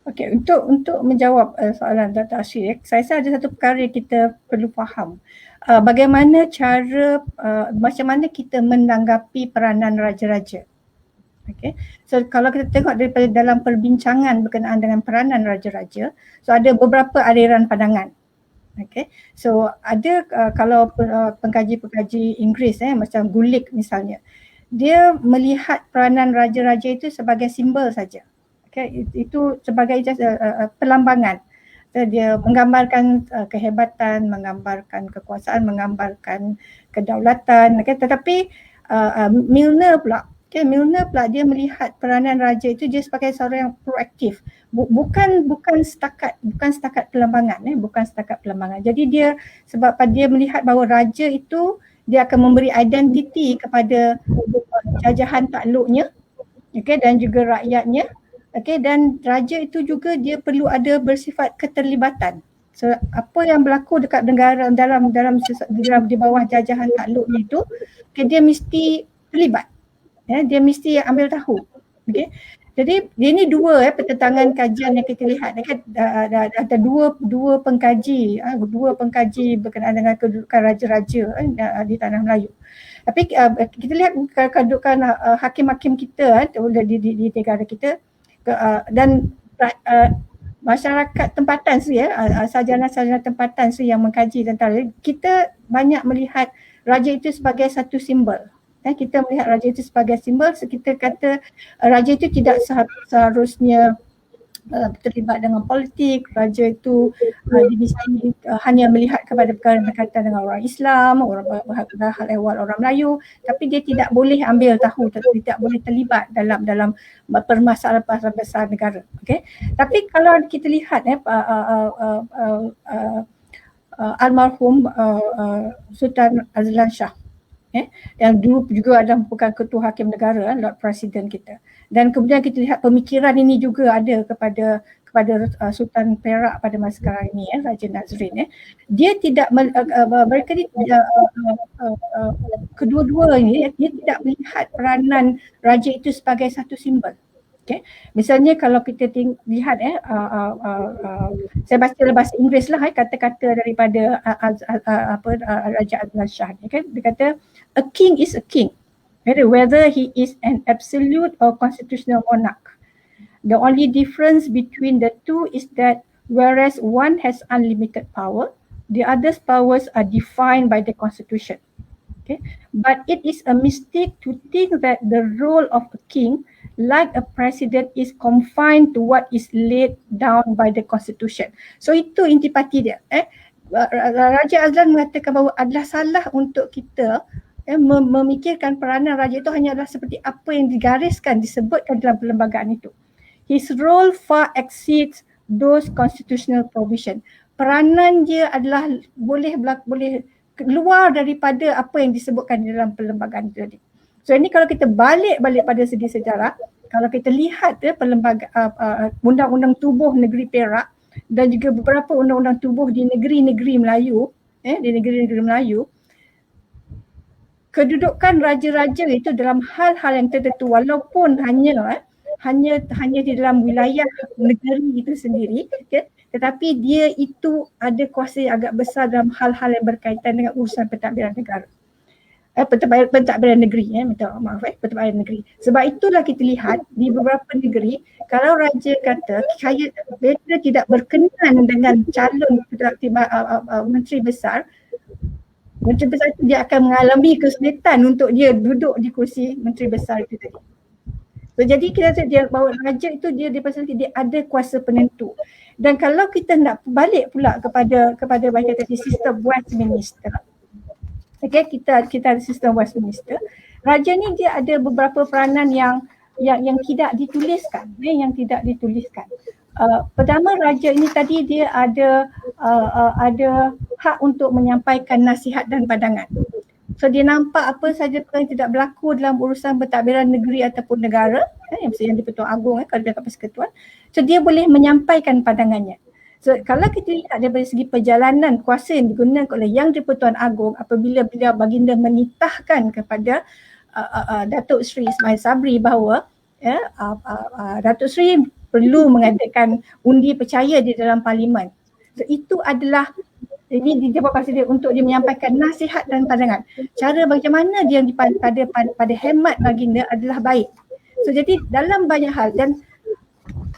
Okey, untuk menjawab soalan Dr. Ashir, saya rasa ada satu perkara yang kita perlu faham. Bagaimana cara, macam mana kita menanggapi peranan raja-raja. Okay. So kalau kita tengok daripada dalam perbincangan berkenaan dengan peranan raja-raja, so ada beberapa aliran pandangan. Okay. So ada kalau pengkaji-pengkaji Inggeris macam Gulick misalnya, dia melihat peranan raja-raja itu sebagai simbol saja. Okay. Itu sebagai perlambangan. So, dia menggambarkan kehebatan, menggambarkan kekuasaan, menggambarkan kedaulatan. Okay. Tetapi Milner pula dia melihat peranan raja itu dia sebagai seorang yang proaktif, bukan setakat perlambangan, bukan setakat perlambangan. Jadi dia sebab dia melihat bahawa raja itu dia akan memberi identiti kepada jajahan takluknya, okey, dan juga rakyatnya, okey, dan raja itu juga dia perlu ada bersifat keterlibatan. So apa yang berlaku dekat negara dalam di bawah jajahan takluknya itu, okay, dia mesti terlibat. Dia mesti ambil tahu. Okay. Jadi ini dua pertentangan kajian yang kita lihat. Ada dua pengkaji berkenaan dengan kedudukan raja-raja di tanah Melayu. Tapi kita lihat kedudukan hakim-hakim kita di negara kita dan masyarakat tempatan sarjana-sarjana tempatan yang mengkaji tentang kita banyak melihat raja itu sebagai satu simbol. Kita melihat raja itu sebagai simbol, so kita kata raja itu tidak seharusnya terlibat dengan politik. Raja itu hanya melihat kepada perkara berkaitan dengan orang Islam, hal ehwal orang Melayu, tapi dia tidak boleh ambil tahu, tidak boleh terlibat dalam permasalahan besar negara. Okay? Tapi kalau kita lihat almarhum Sultan Azlan Shah, yang dulu juga ada bukan ketua hakim negara, Lord Presiden kita. Dan kemudian kita lihat pemikiran ini juga ada kepada Sultan Perak pada masa sekarang ini, Raja Nazrin. Dia tidak mereka ni kedua-dua ini dia tidak melihat peranan raja itu sebagai satu simbol. Okay. Misalnya kalau kita lihat saya baca dalam bahasa Inggeris lah kata-kata daripada Raja Azlan Shah ni, kan, dia kata a king is a king whether he is an absolute or constitutional monarch. The only difference between the two is that whereas one has unlimited power, the other's powers are defined by the constitution. Okay. But it is a mistake to think that the role of a king, like a president, is confined to what is laid down by the constitution. So itu intipati dia. Raja Azlan mengatakan bahawa adalah salah untuk kita memikirkan peranan raja itu hanya adalah seperti apa yang digariskan, disebutkan dalam perlembagaan itu. His role far exceeds those constitutional provision. Peranan dia adalah boleh keluar daripada apa yang disebutkan di dalam perlembagaan itu tadi. So ini kalau kita balik pada segi sejarah, kalau kita lihat undang-undang tubuh negeri Perak dan juga beberapa undang-undang tubuh di negeri-negeri Melayu, kedudukan raja-raja itu dalam hal-hal yang tertentu walaupun hanya di dalam wilayah negeri itu sendiri, okay, tetapi dia itu ada kuasa yang agak besar dalam hal-hal yang berkaitan dengan urusan pentadbiran negara. Pentadbiran negeri, pentadbiran negeri. Sebab itulah kita lihat di beberapa negeri, kalau raja kata dia tidak berkenan dengan calon menteri besar itu dia akan mengalami kesulitan untuk dia duduk di kursi menteri besar itu tadi. So jadi kita dia bahawa raja itu dia ada kuasa penentu. Dan kalau kita nak balik pula kepada bagi tadi sistem Westminster. Okay, kita ada sistem Westminster. Raja ni dia ada beberapa peranan yang tidak dituliskan, yang tidak dituliskan. Pertama, raja ini tadi dia ada hak untuk menyampaikan nasihat dan pandangan. So dia nampak apa saja perkara yang tidak berlaku dalam urusan pentadbiran negeri ataupun negara, yang di Pertuan Agong kalau dia kat Persekutuan, so dia boleh menyampaikan pandangannya. So kalau kita lihat daripada segi perjalanan kuasa yang digunakan oleh Yang di-Pertuan Agong apabila beliau baginda menitahkan kepada Datuk Seri Ismail Sabri bahawa Datuk Seri perlu mengadakan undi percaya di dalam parlimen. So itu adalah ini dia berkata dia untuk dia menyampaikan nasihat dan pandangan. Cara bagaimana dia pada hemat baginda adalah baik. So jadi dalam banyak hal dan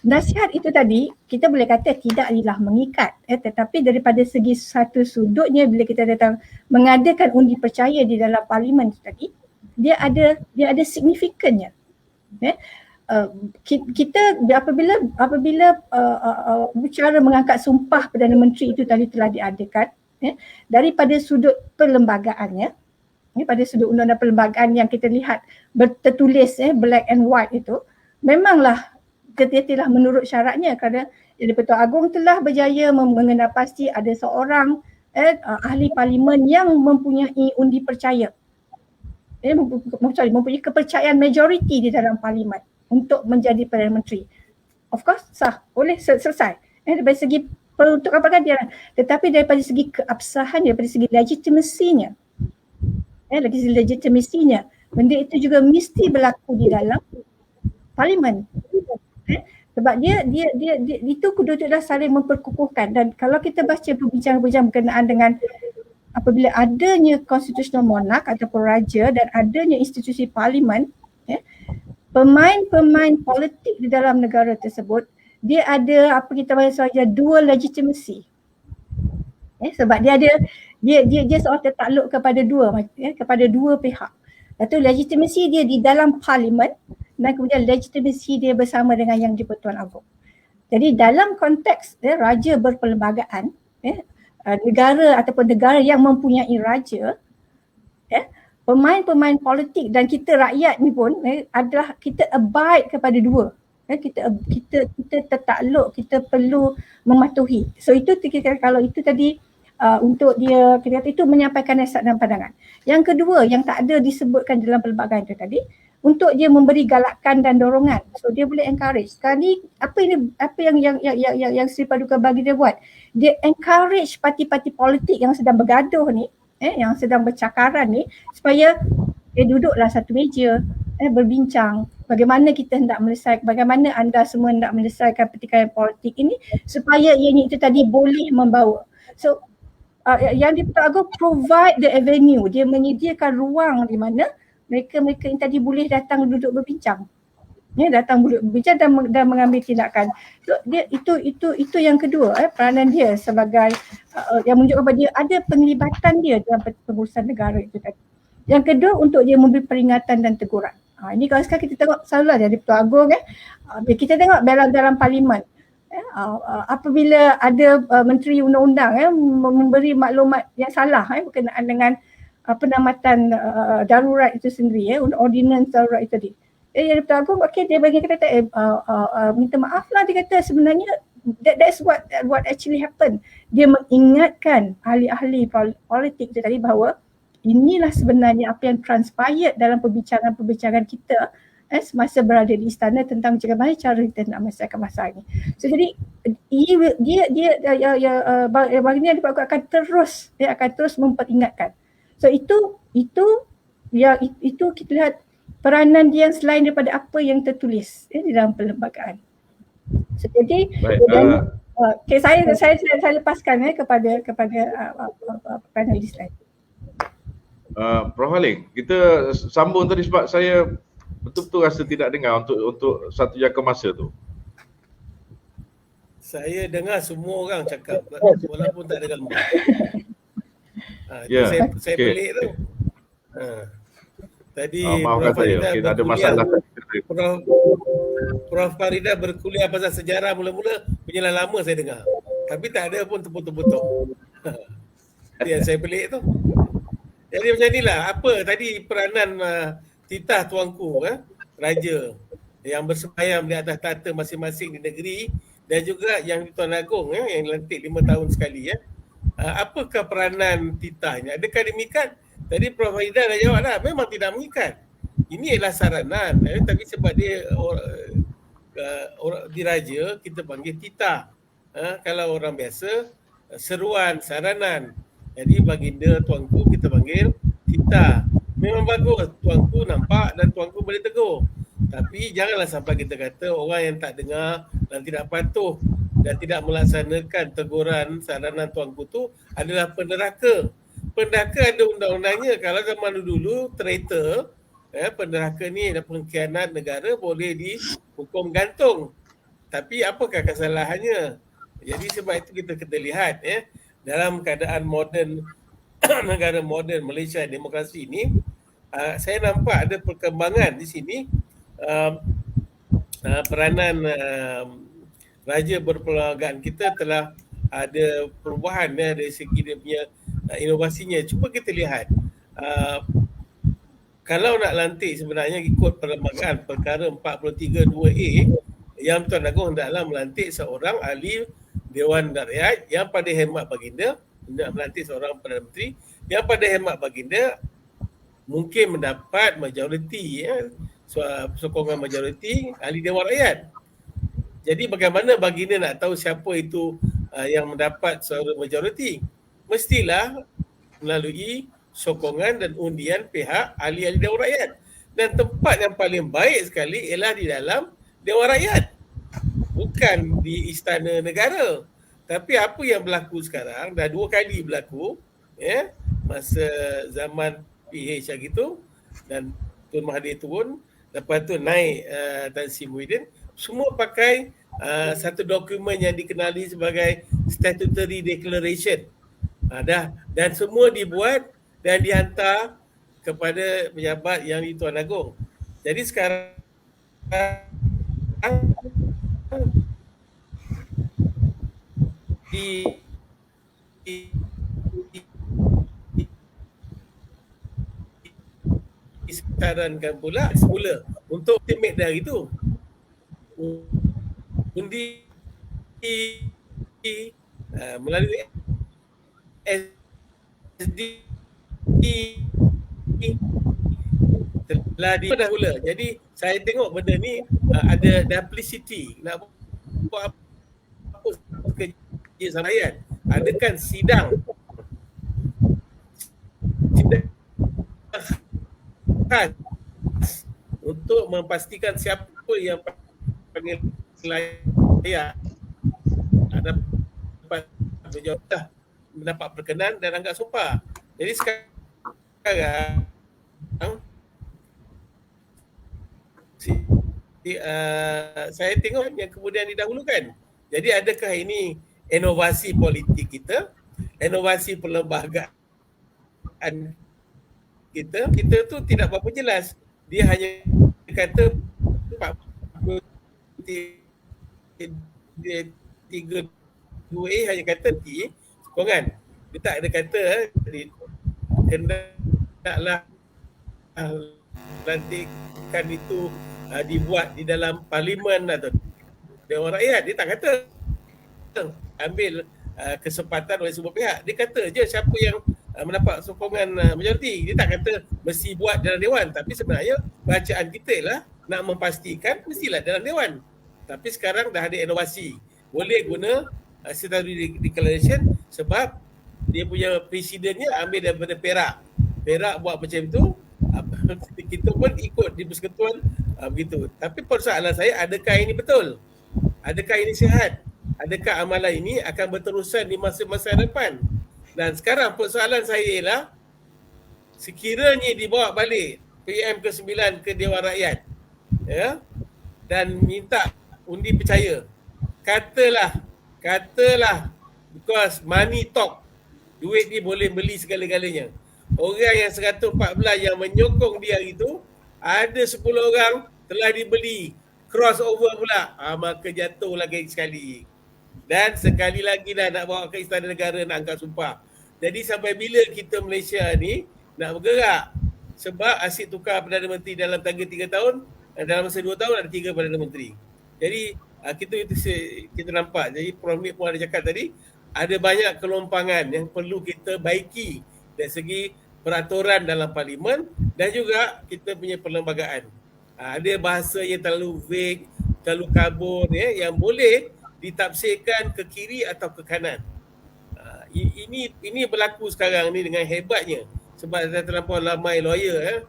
nasihat itu tadi kita boleh kata tidaklah mengikat, tetapi daripada segi satu sudutnya bila kita datang mengadakan undi percaya di dalam parlimen itu tadi, dia ada signifikannya. Kita apabila bicara mengangkat sumpah Perdana Menteri itu tadi telah diadakan, daripada sudut perlembagaannya, pada sudut undang-undang perlembagaan yang kita lihat tertulis black and white itu, memanglah telah menurut syaratnya kerana Yang di-Pertuan Agong telah berjaya mengenal pasti ada seorang ahli parlimen yang mempunyai undi percaya, mempunyai kepercayaan majoriti di dalam parlimen untuk menjadi Perdana Menteri. Of course sah, boleh selesai. Daripada segi peruntukan pergantian, tetapi daripada segi keabsahan, daripada segi legitimasinya, benda itu juga mesti berlaku di dalam parlimen. Sebab dia itu kedua-duanya saling memperkukuhkan. Dan kalau kita baca perbincangan-perbincangan berkenaan dengan apabila adanya constitutional monarch ataupun raja dan adanya institusi parlimen, pemain-pemain politik di dalam negara tersebut, dia ada apa kita bahasa saja dual legitimacy. Sebab dia seolah tertakluk kepada dua pihak. Satu legitimasi dia di dalam parlimen dan kemudian legitimasi dia bersama dengan Yang di-Pertuan Agong. Jadi dalam konteks raja berperlembagaan, negara ataupun negara yang mempunyai raja, pemain-pemain politik dan kita rakyat ni pun adalah kita abide kepada dua. Kita tertakluk, kita perlu mematuhi. So itu kalau itu tadi untuk dia kita kata itu menyampaikan nasihat dan pandangan. Yang kedua yang tak ada disebutkan dalam perlembagaan itu tadi, untuk dia memberi galakan dan dorongan. So dia boleh encourage. Sekarang ni apa yang Sri Paduka Baginda buat? Dia encourage parti-parti politik yang sedang bergaduh ni, yang sedang bercakaran ni, supaya duduklah satu meja, berbincang bagaimana kita hendak menyelesaikan, bagaimana anda semua hendak menyelesaikan pertikaian politik ini supaya ianya itu tadi boleh membawa. So Yang di-Pertuan Agong provide the avenue, dia menyediakan ruang di mana mereka yang tadi boleh datang duduk berbincang. Datang duduk berbincang dan mengambil tindakan. So dia itu yang kedua, peranan dia sebagai yang menunjukkan bahawa dia ada penglibatan dia dalam pengurusan negara itu tadi. Yang kedua untuk dia memberi peringatan dan teguran. Ini kalau sekarang kita tengok selalulah Yang di-Pertuan Agong kita tengok dalam parlimen. Apabila ada menteri undang-undang memberi maklumat yang salah berkenaan dengan penamatan darurat itu sendiri, ordinance darurat itu tadi. Yang di-Pertuan Agong dia bagi kata minta maaf lah, dia kata sebenarnya that's what actually happened. Dia mengingatkan ahli-ahli politik itu tadi bahawa inilah sebenarnya apa yang transpired dalam perbincangan kita semasa berada di istana tentang bagaimana cara kita nak menyelesaikan masalah ini. So jadi baginda akan terus memperingatkan. So itu kita lihat peranan dia selain daripada apa yang tertulis di dalam perlembagaan. So jadi saya lepaskan kepada panelis lain.
Prof Haling, kita sambung tadi sebab saya betul-betul rasa tidak dengar untuk satu jangka masa tu.
Saya dengar semua orang cakap walaupun tak ada gambar. Saya pelik tu. Tadi
maaf kata ya, ada masalah
Prof Farida berkuliah pasal sejarah mula-mula punya lama saya dengar. Tapi tak ada pun tepuk-tepuk. Itu yang saya pelik tu. Jadi macam inilah, apa tadi peranan titah tuanku, raja yang bersemayam di atas tahta masing-masing di negeri dan juga yang di Tuan Agong yang dilantik 5 tahun sekali. Apakah peranan titahnya? Adakah demikat? Tadi Prof Farida dah jawab lah, memang tidak mengikat. Ini adalah saranan, tapi sebab dia diraja, kita panggil titah. Kalau orang biasa, seruan, saranan. Jadi baginda tuanku kita panggil titah. Memang bagus, tuanku nampak dan tuanku boleh tegur. Tapi janganlah sampai kita kata orang yang tak dengar dan tidak patuh dan tidak melaksanakan teguran saranan tuanku tu adalah penderaka. Penderaka ada undang-undangnya. Kalau zaman dulu traitor, penderaka ni ada pengkhianat negara boleh dihukum gantung. Tapi apakah kesalahannya? Jadi sebab itu kita lihat dalam keadaan moden negara moden Malaysia demokrasi ini, saya nampak ada perkembangan di sini. Peranan raja berperlembagaan kita telah ada perubahan dari segi dia punya inovasinya. Cuba kita lihat, kalau nak lantik sebenarnya ikut perlembagaan perkara 43 2A, yang Tuan Agong hendaklah melantik seorang ahli Dewan Rakyat yang pada hemat baginda, hendak melantik seorang Perdana Menteri yang pada hemat baginda mungkin mendapat majoriti, sokongan majoriti ahli Dewan Rakyat. Jadi bagaimana baginda nak tahu siapa itu yang mendapat suara majoriti? Mestilah melalui sokongan dan undian pihak ahli-ahli Dewan Rakyat. Dan tempat yang paling baik sekali ialah di dalam Dewan Rakyat, bukan di Istana Negara. Tapi apa yang berlaku sekarang, dah 2 kali berlaku, masa zaman PH lagi tu, dan Tun Mahathir turun, lepas tu naik Tan Sri Muhyiddin, semua pakai satu dokumen yang dikenali sebagai Statutory Declaration. Dan semua dibuat dan dihantar kepada pejabat yang di Tuan Agong. Jadi sekarang disarankan pula semula untuk ultimate dari itu undi melalui SD telah dahulu. Jadi saya tengok benda ni ada duplicity. Nak buat apa kerja rakyat? Adakan sidang khas untuk memastikan siapa yang panggil layak dapat berjawab, mendapat perkenan dan anggap sumpah. Jadi sekarang saya tengok yang kemudian didahulukan. Jadi adakah ini inovasi politik kita, inovasi perlembagaan kita tu tidak berapa jelas. Dia hanya kata 32A hanya kata sokongan. Dia tak ada kata hendaklah lantikan itu dibuat di dalam parlimen atau Dewan Rakyat. Dia tak kata ambil kesempatan oleh semua pihak. Dia kata je siapa yang mendapat sokongan majoriti. Dia tak kata mesti buat dalam Dewan. Tapi sebenarnya bacaan kita lah nak memastikan mestilah dalam Dewan. Tapi sekarang dah ada inovasi. Boleh guna statutory declaration sebab dia punya presidennya ambil daripada Perak. Perak buat macam tu, kita pun ikut di persekutuan begitu. Tapi persoalan saya, adakah ini betul? Adakah ini sihat? Adakah amalan ini akan berterusan di masa-masa depan? Dan sekarang persoalan saya ialah sekiranya dibawa balik PM ke-9 ke Dewan Rakyat, dan minta undi percaya, katalah because money talk, duit ni boleh beli segala-galanya. Orang yang 114 yang menyokong dia itu, ada 10 orang telah dibeli, crossover pula, maka jatuh lagi sekali. Dan sekali lagi dah nak bawa ke Istana Negara nak angkat sumpah. Jadi sampai bila kita Malaysia ni nak bergerak? Sebab asyik tukar Perdana Menteri dalam tangga 3 tahun, dalam masa 2 tahun ada 3 Perdana Menteri. Jadi kita nampak. Jadi Prof Nik pun ada cakap tadi, ada banyak kelompangan yang perlu kita baiki dari segi peraturan dalam parlimen dan juga kita punya perlembagaan. Ada bahasa yang terlalu vague, terlalu kabur yang boleh ditafsirkan ke kiri atau ke kanan. Ini berlaku sekarang ni dengan hebatnya sebab dah terlampau ramai lawyer.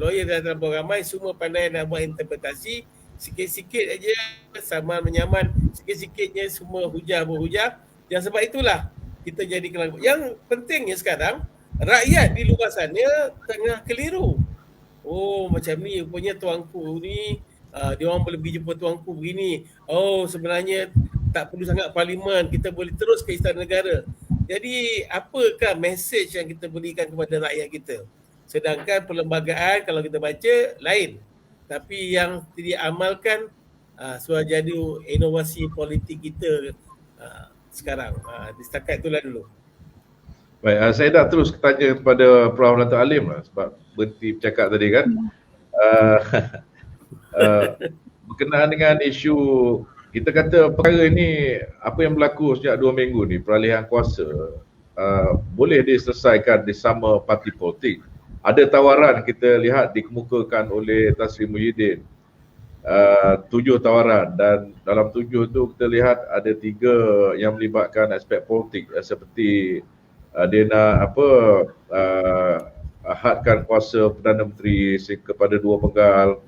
Lawyer dah terlampau ramai, semua pandai nak buat interpretasi. Sikit-sikit aja sama menyaman, sikit-sikitnya semua hujah-berhujah. Dan sebab itulah kita jadi kelangkaan. Yang pentingnya sekarang, rakyat di luar sana tengah keliru. Oh, macam ni rupanya tuanku ni, dia orang boleh pergi jumpa tuanku begini. Oh, sebenarnya tak perlu sangat parlimen, kita boleh terus ke Istana Negara. Jadi apakah mesej yang kita berikan kepada rakyat kita? Sedangkan perlembagaan kalau kita baca lain. Tapi yang diamalkan suara-jadi inovasi politik kita sekarang. Setakat itulah dulu.
Baik, saya dah terus tanya kepada Prof. Dato' Alim lah, sebab berhenti bercakap tadi kan. Berkenaan dengan isu, kita kata perkara ini, apa yang berlaku sejak 2 minggu ni, peralihan kuasa, boleh diselesaikan di sama parti politik. Ada tawaran kita lihat dikemukakan oleh Tan Sri Muhyiddin, 7 tawaran, dan dalam 7 tu kita lihat ada 3 yang melibatkan aspek politik, seperti dia nak hadkan kuasa Perdana Menteri kepada 2 penggal,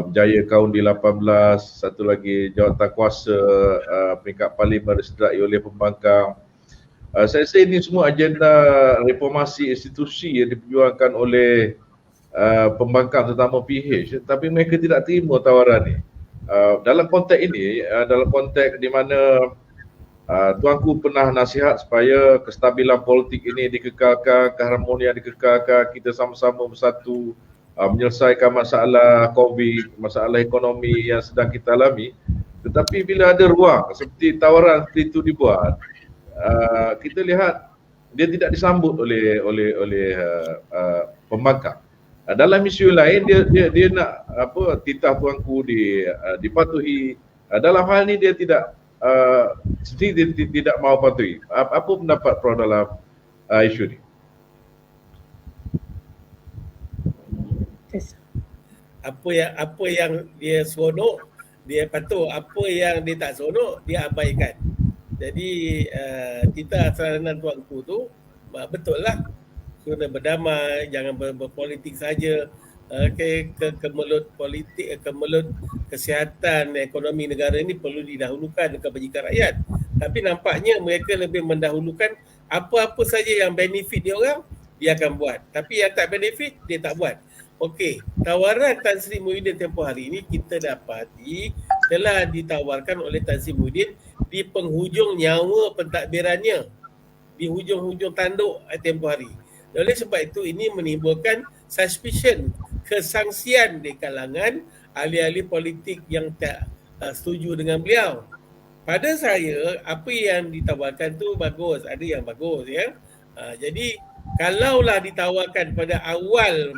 berjaya kaun di 18, satu lagi jawatan kuasa peringkat parlimen disedai oleh pembangkang. Saya rasa ini semua agenda reformasi institusi yang diperjuangkan oleh pembangkang terutama PH, tapi mereka tidak terima tawaran ni. Dalam konteks ini, dalam konteks di mana tuanku pernah nasihat supaya kestabilan politik ini dikekalkan, keharmonian dikekalkan, kita sama-sama bersatu menyelesaikan masalah COVID, masalah ekonomi yang sedang kita alami. Tetapi bila ada ruang seperti tawaran seperti itu dibuat, kita lihat dia tidak disambut oleh pembangkang. Dalam isu lain dia nak titah tuanku dipatuhi. Dalam hal ini dia tidak tidak mahu patuhi. Apa pendapat Prof dalam isu ni?
Apa yang dia seronok dia patuh, apa yang dia tak seronok dia abaikan. Jadi kita saranan tuanku tu betul lah, kena berdamai, jangan berpolitik saja. Kemelut politik, kemelut kesihatan ekonomi negara ini perlu didahulukan kebajikan rakyat. Tapi nampaknya mereka lebih mendahulukan apa-apa saja yang benefit dia orang, dia akan buat. Tapi yang tak benefit, dia tak buat. Okey, tawaran Tan Sri Muhyiddin tempoh hari ini kita dapati telah ditawarkan oleh Tan Sri Muhyiddin di penghujung nyawa pentadbirannya, di hujung-hujung tanduk tempoh hari. Oleh sebab itu ini menimbulkan suspicion, kesangsian di kalangan ahli-ahli politik yang tak setuju dengan beliau. Pada saya, apa yang ditawarkan tu bagus, ada yang bagus ya. Jadi kalaulah ditawarkan pada awal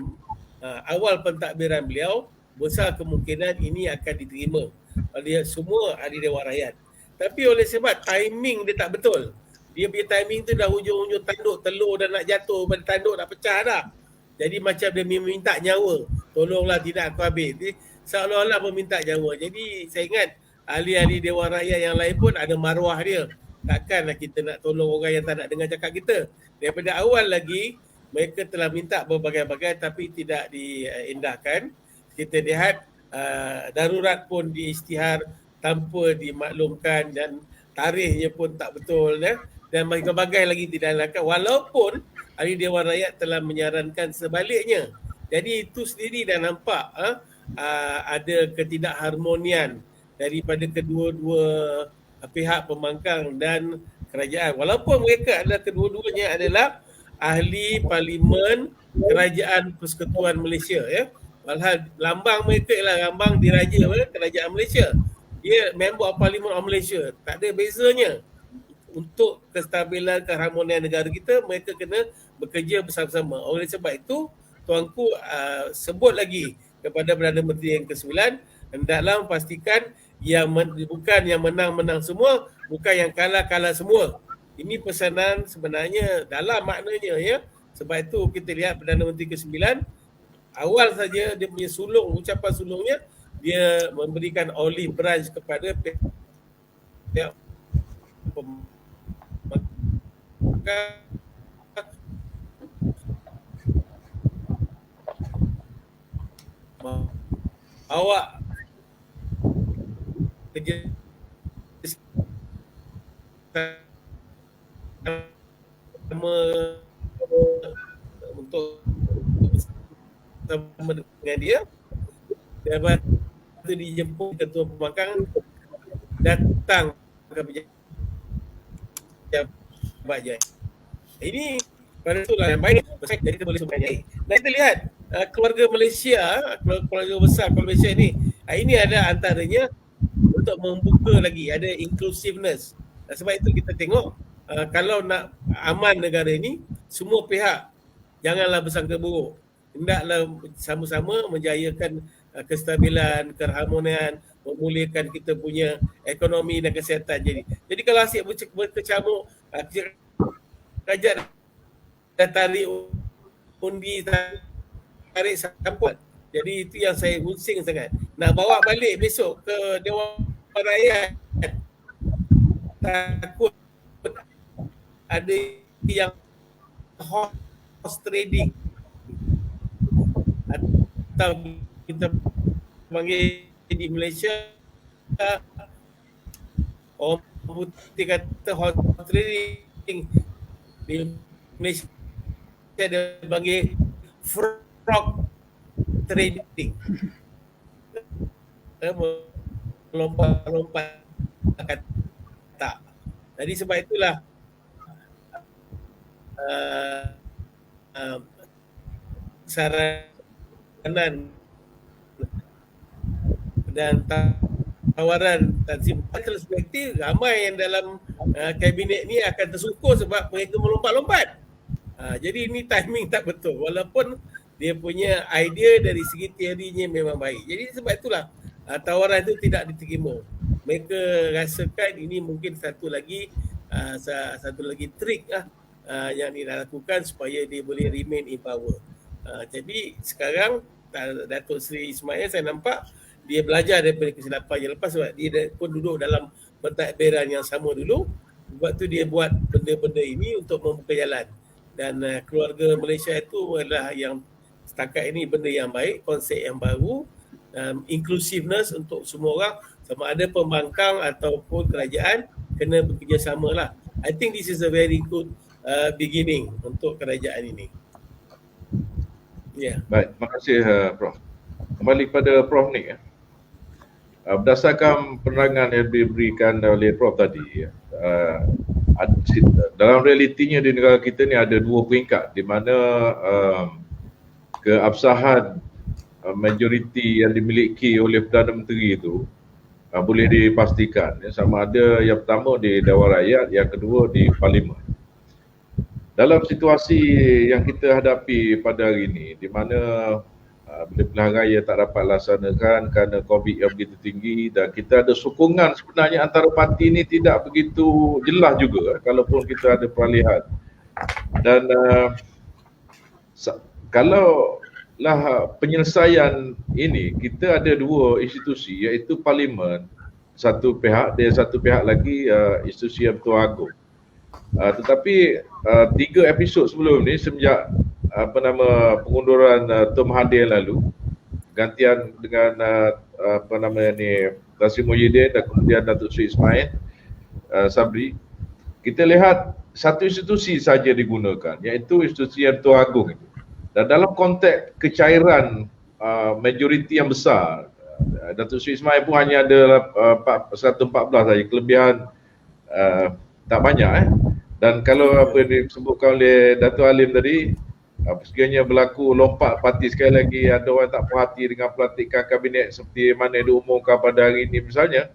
pentadbiran beliau, besar kemungkinan ini akan diterima oleh semua ahli Dewan Rakyat. Tapi oleh sebab timing dia tak betul, dia punya timing tu dah hujung-hujung tanduk, telur dah nak jatuh, tanduk dah pecah dah. Jadi macam dia meminta nyawa, tolonglah tidak aku habis. Jadi, seolah-olah meminta nyawa. Jadi saya ingat ahli-ahli Dewan Rakyat yang lain pun ada maruah dia. Takkanlah kita nak tolong orang yang tak nak dengar cakap kita. Daripada awal lagi mereka telah minta berbagai-bagai tapi tidak diindahkan. Kita lihat darurat pun diisytihar tanpa dimaklumkan dan tarikhnya pun tak betul dan berbagai lagi tidak dilakukan walaupun ahli Dewan Rakyat telah menyarankan sebaliknya. Jadi itu sendiri dah nampak ada ketidakharmonian daripada kedua-dua pihak pembangkang dan kerajaan. Walaupun mereka adalah kedua-duanya adalah ahli parlimen Kerajaan Persekutuan Malaysia ya. Walhal lambang mereka ialah lambang diraja kerajaan Malaysia. Dia member of Parliament of Malaysia. Tak ada bezanya. Untuk kestabilan keharmonian negara kita, mereka kena bekerja bersama-sama. Oleh sebab itu, Tuanku sebut lagi kepada Perdana Menteri yang ke-9, hendaklah memastikan bukan yang menang-menang semua, bukan yang kalah-kalah semua. Ini pesanan sebenarnya dalam maknanya, ya. Sebab itu kita lihat Perdana Menteri ke-9, awal saja dia punya ucapan sulungnya, dia memberikan olive branch kepada pihak awak kerja sama untuk sama dengan dia. Lepas tu dijemput ketua pembangkang datang ke pejabat je. Ini pada itulah yang baik, jadi kita boleh sebenarnya. Dan kita lihat keluarga Malaysia, keluarga besar keluarga Malaysia ini ada antaranya untuk membuka lagi, ada inclusiveness. Sebab itu kita tengok kalau nak aman negara ini, semua pihak janganlah bersangka buruk. Hendaklah sama-sama menjayakan kestabilan, keharmonian, memulihkan kita punya ekonomi dan kesihatan. Jadi kalau asyik berkecamuk, kerajaan dah tarik undi, tarik samput. Jadi itu yang saya pusing sangat. Nak bawa balik besok ke Dewan Rakyat, takut ada yang horse trading atau kita panggil di Malaysia orang putih kata horse trading, di Malaysia ada panggil frog trading, melompat-lompat kata. Jadi sebab itulah saranan dan tawaran Tanzim perspektif, ramai yang dalam kabinet ni akan tersungkur sebab mereka melompat-lompat. Jadi ini timing tak betul, walaupun dia punya idea dari segi teorinya memang baik. Jadi sebab itulah tawaran itu tidak diterima. Mereka rasakan ini mungkin satu lagi trik yang dilakukan supaya dia boleh remain in power. Jadi sekarang Datuk Seri Ismail, saya nampak dia belajar daripada kesilapan yang lepas, sebab dia pun duduk dalam pentadbiran yang sama dulu. Sebab tu dia buat benda-benda ini untuk membuka jalan. Dan keluarga Malaysia itu adalah yang setakat ini benda yang baik, konsep yang baru, inclusiveness untuk semua orang, sama ada pembangkang ataupun kerajaan, kena bekerjasama lah. I think this is a very good beginning untuk kerajaan ini. Ya.
Baik, terima kasih Prof. Kembali pada Prof Nick. Berdasarkan penerangan yang diberikan oleh Prof tadi, dalam realitinya di negara kita ni ada dua peringkat di mana keabsahan majoriti yang dimiliki oleh Perdana Menteri itu boleh dipastikan, sama ada yang pertama di Dewan Rakyat, yang kedua di Parlimen. Dalam situasi yang kita hadapi pada hari ini, di mana bila pilihan raya tak dapat laksanakan kerana COVID yang begitu tinggi, dan kita ada sokongan sebenarnya antara parti ini tidak begitu jelas juga, kalaupun kita ada peralihan. Dan kalau lah penyelesaian ini, kita ada dua institusi, iaitu Parlimen satu pihak, dan satu pihak lagi institusi yang Pertuan Agong. Tetapi 3 episod sebelum ni, semenjak pengunduran Tun Mahathir lalu, gantian dengan Tan Sri Muhyiddin dan kemudian Datuk Seri Ismail Sabri, kita lihat satu institusi saja digunakan, iaitu institusi yang Pertuan Agong itu. Dan dalam konteks kecairan majoriti yang besar, Datuk Seri Ismail pun hanya ada 114 saja, kelebihan tak banyak. Dan kalau apa yang disebutkan oleh Datuk Halim tadi, sekiranya berlaku lompat parti sekali lagi, ada orang tak puas hati dengan pelantikan kabinet seperti mana yang diumumkan pada hari ini misalnya,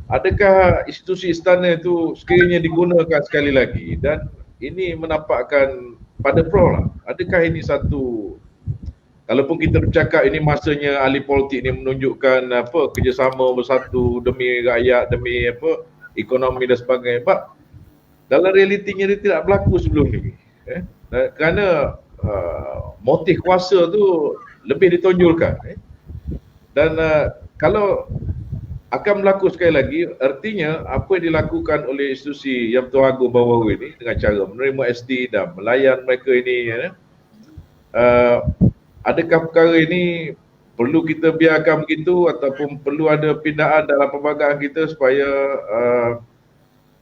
adakah institusi istana itu sekiranya digunakan sekali lagi dan ini menampakkan pada pro lah. Adakah ini satu, kalaupun kita bercakap ini masanya ahli politik ini menunjukkan kerjasama bersatu demi rakyat, demi ekonomi dan sebagainya. Dalam realitinya dia tidak berlaku sebelum ini. Kerana motif kuasa tu lebih ditonjolkan. Dan kalau akan berlaku sekali lagi, artinya apa yang dilakukan oleh institusi yang Tuan Agong baru-baru ini dengan cara menerima SD dan melayan mereka ini, adakah perkara ini perlu kita biarkan begitu ataupun perlu ada pindaan dalam perlembagaan kita supaya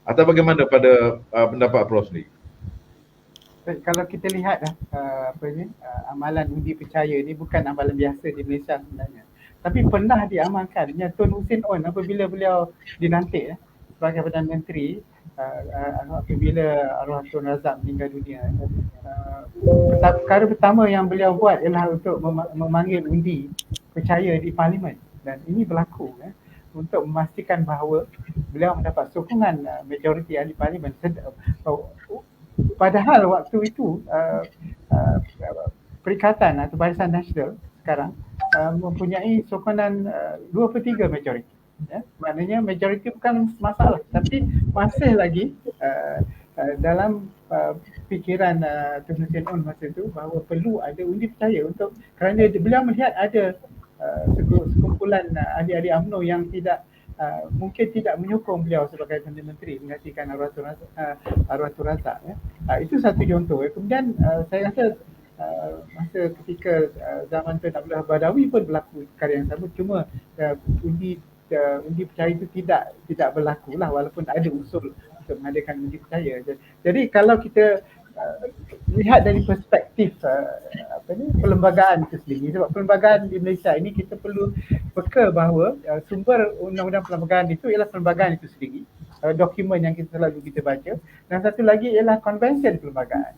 atau bagaimana pada pendapat Prof sendiri?
Kalau kita lihat amalan undi percaya ni bukan amalan biasa di Malaysia sebenarnya. Tapi pernah diamalkan. Tun Hussein On apabila beliau dilantik sebagai Perdana Menteri, apabila arwah Tun Razak meninggal dunia, perkara pertama yang beliau buat ialah untuk memanggil undi percaya di Parlimen. Dan ini berlaku untuk memastikan bahawa beliau mendapat sokongan majoriti ahli Parlimen. Padahal waktu itu Perikatan atau Barisan Nasional sekarang mempunyai sokongan 2/3 majoriti. Maknanya majoriti bukan masalah, tapi masih lagi dalam fikiran Tun Hussein On masa itu bahawa perlu ada undi percaya kerana beliau melihat ada sekumpulan ahli-ahli UMNO yang mungkin tidak menyokong beliau sebagai Perdana Menteri menggantikan arwah Tun Razak. Itu satu contoh. Kemudian saya rasa masa ketika zaman Tun Abdullah Badawi pun berlaku perkara yang sama, cuma undi percaya itu tidak berlaku lah, walaupun ada usul untuk mengadakan undi percaya. Jadi kalau kita lihat dari perspektif perlembagaan itu sendiri, sebab perlembagaan di Malaysia ini kita perlu peka bahawa sumber undang-undang perlembagaan itu ialah perlembagaan itu sendiri, dokumen yang selalu kita baca, dan satu lagi ialah konvensyen perlembagaan,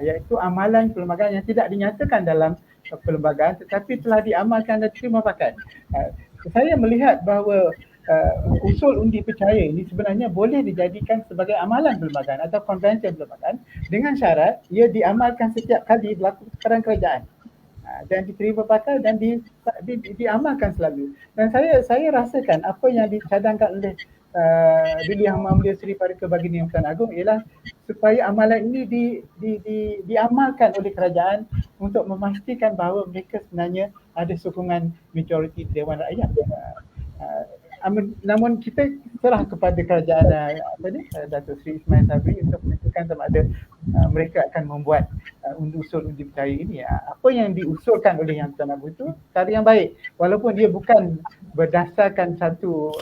iaitu amalan perlembagaan yang tidak dinyatakan dalam perlembagaan tetapi telah diamalkan dan diterima pakai. Saya melihat bahawa usul undi percaya ini sebenarnya boleh dijadikan sebagai amalan perlembagaan atau konvensyen perlembagaan dengan syarat ia diamalkan setiap kali berlaku perkara kerajaan dan diterima pakai dan diamalkan selalu. Dan saya rasakan apa yang dicadangkan oleh Beliau Yang Mulia Seri Paduka Baginda Yang Tuan Agong ialah supaya amalan ini diamalkan oleh kerajaan untuk memastikan bahawa mereka sebenarnya ada sokongan majoriti Dewan Rakyat. Namun kita serah kepada kerajaan Datuk Seri Ismail Sabri untuk menentukan sama ada mereka akan membuat usul undi percaya ini. Apa yang diusulkan oleh Yang Tuan Agong itu cara yang baik, walaupun dia bukan berdasarkan satu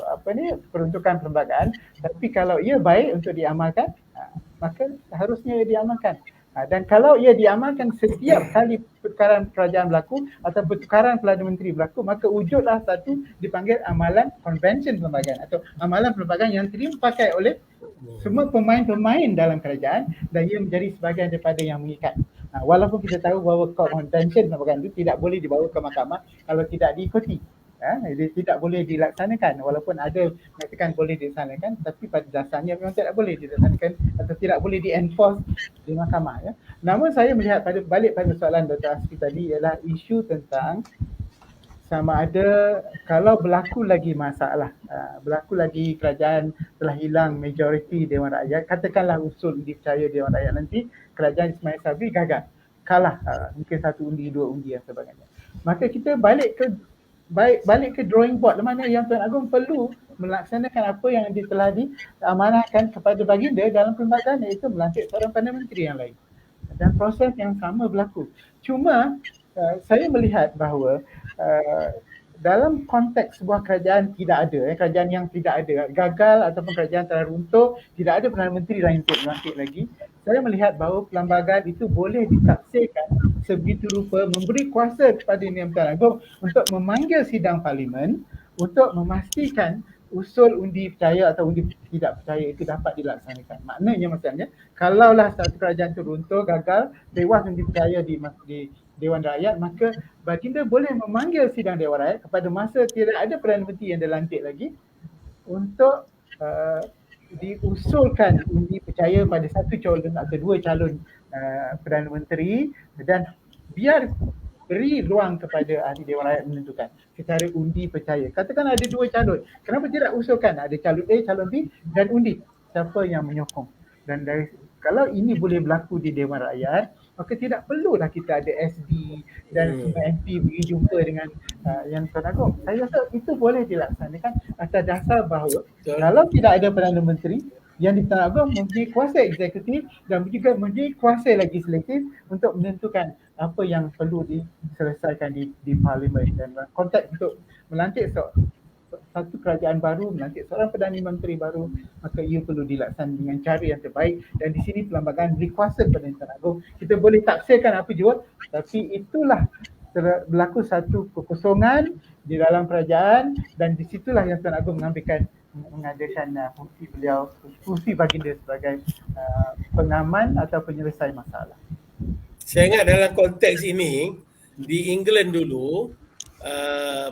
peruntukan perlembagaan, tapi kalau ia baik untuk diamalkan, maka harusnya ia diamalkan. Dan kalau ia diamalkan setiap kali pertukaran kerajaan berlaku atau pertukaran Perdana Menteri berlaku, maka wujudlah satu dipanggil amalan konvensyen perlembagaan atau amalan perlembagaan yang dipakai oleh semua pemain-pemain dalam kerajaan dan ia menjadi sebahagian daripada yang mengikat. Walaupun kita tahu bahawa konvensyen perlembagaan itu tidak boleh dibawa ke mahkamah kalau tidak diikuti. Dia tidak boleh dilaksanakan, walaupun ada mengatakan boleh dilaksanakan, tapi pada dasarnya memang tidak boleh dilaksanakan atau tidak boleh di-enforce di mahkamah. Namun saya melihat balik pada soalan Dr. Asfi tadi ialah isu tentang sama ada kalau berlaku lagi masalah, berlaku lagi kerajaan telah hilang majoriti Dewan Rakyat, katakanlah usul dipercaya Dewan Rakyat nanti kerajaan Ismail Sabri gagal, kalah mungkin 1 undi, 2 undi dan sebagainya. Maka kita balik ke drawing board, di mana Yang Tuan Agong perlu melaksanakan apa yang telah diamanahkan kepada baginda dalam perlembagaan, iaitu melantik seorang Perdana Menteri yang lain. Dan proses yang sama berlaku. Cuma saya melihat bahawa dalam konteks sebuah kerajaan tidak ada, kerajaan yang tidak ada, gagal ataupun kerajaan telah runtuh, tidak ada Perdana Menteri lain untuk melantik lagi, saya melihat bahawa perlembagaan itu boleh ditafsirkan sebegitu rupa memberi kuasa kepada Yang Tuan Agong untuk memanggil sidang Parlimen untuk memastikan usul undi percaya atau undi tidak percaya itu dapat dilaksanakan. Maknanya maksudnya kalaulah satu kerajaan itu runtuh, gagal, dewan undi percaya di Dewan Rakyat, maka baginda boleh memanggil sidang Dewan Rakyat kepada masa tidak ada Perdana Menteri yang dilantik lagi untuk diusulkan undi percaya pada satu calon atau dua calon Perdana Menteri, dan biar beri ruang kepada ahli Dewan Rakyat menentukan secara undi percaya. Katakan ada dua calon, kenapa tidak usulkan ada calon A, calon B dan undi siapa yang menyokong. Dan kalau ini boleh berlaku di Dewan Rakyat, maka tidak perlulah kita ada SD dan semua MP pergi jumpa dengan Yang Tuan Agong. Saya rasa itu boleh dilaksanakan atas dasar bahawa kalau tidak ada Perdana Menteri, Yang di-Tuan Agong mempunyai kuasa eksekutif dan juga mempunyai kuasa legislatif untuk menentukan apa yang perlu diselesaikan di Parlimen. Dan konteks untuk melantik satu kerajaan baru, melantik seorang Perdana Menteri baru, maka ia perlu dilaksanakan dengan cara yang terbaik. Dan di sini perlembagaan beri kuasa kepada Tuan Agong. Kita boleh tafsirkan apa jua, tapi itulah berlaku satu kekosongan di dalam kerajaan, dan di situlah yang Tuan Agong mengadakan fungsi beliau, fungsi baginda sebagai pengaman atau penyelesai masalah.
Saya ingat dalam konteks ini, di England dulu,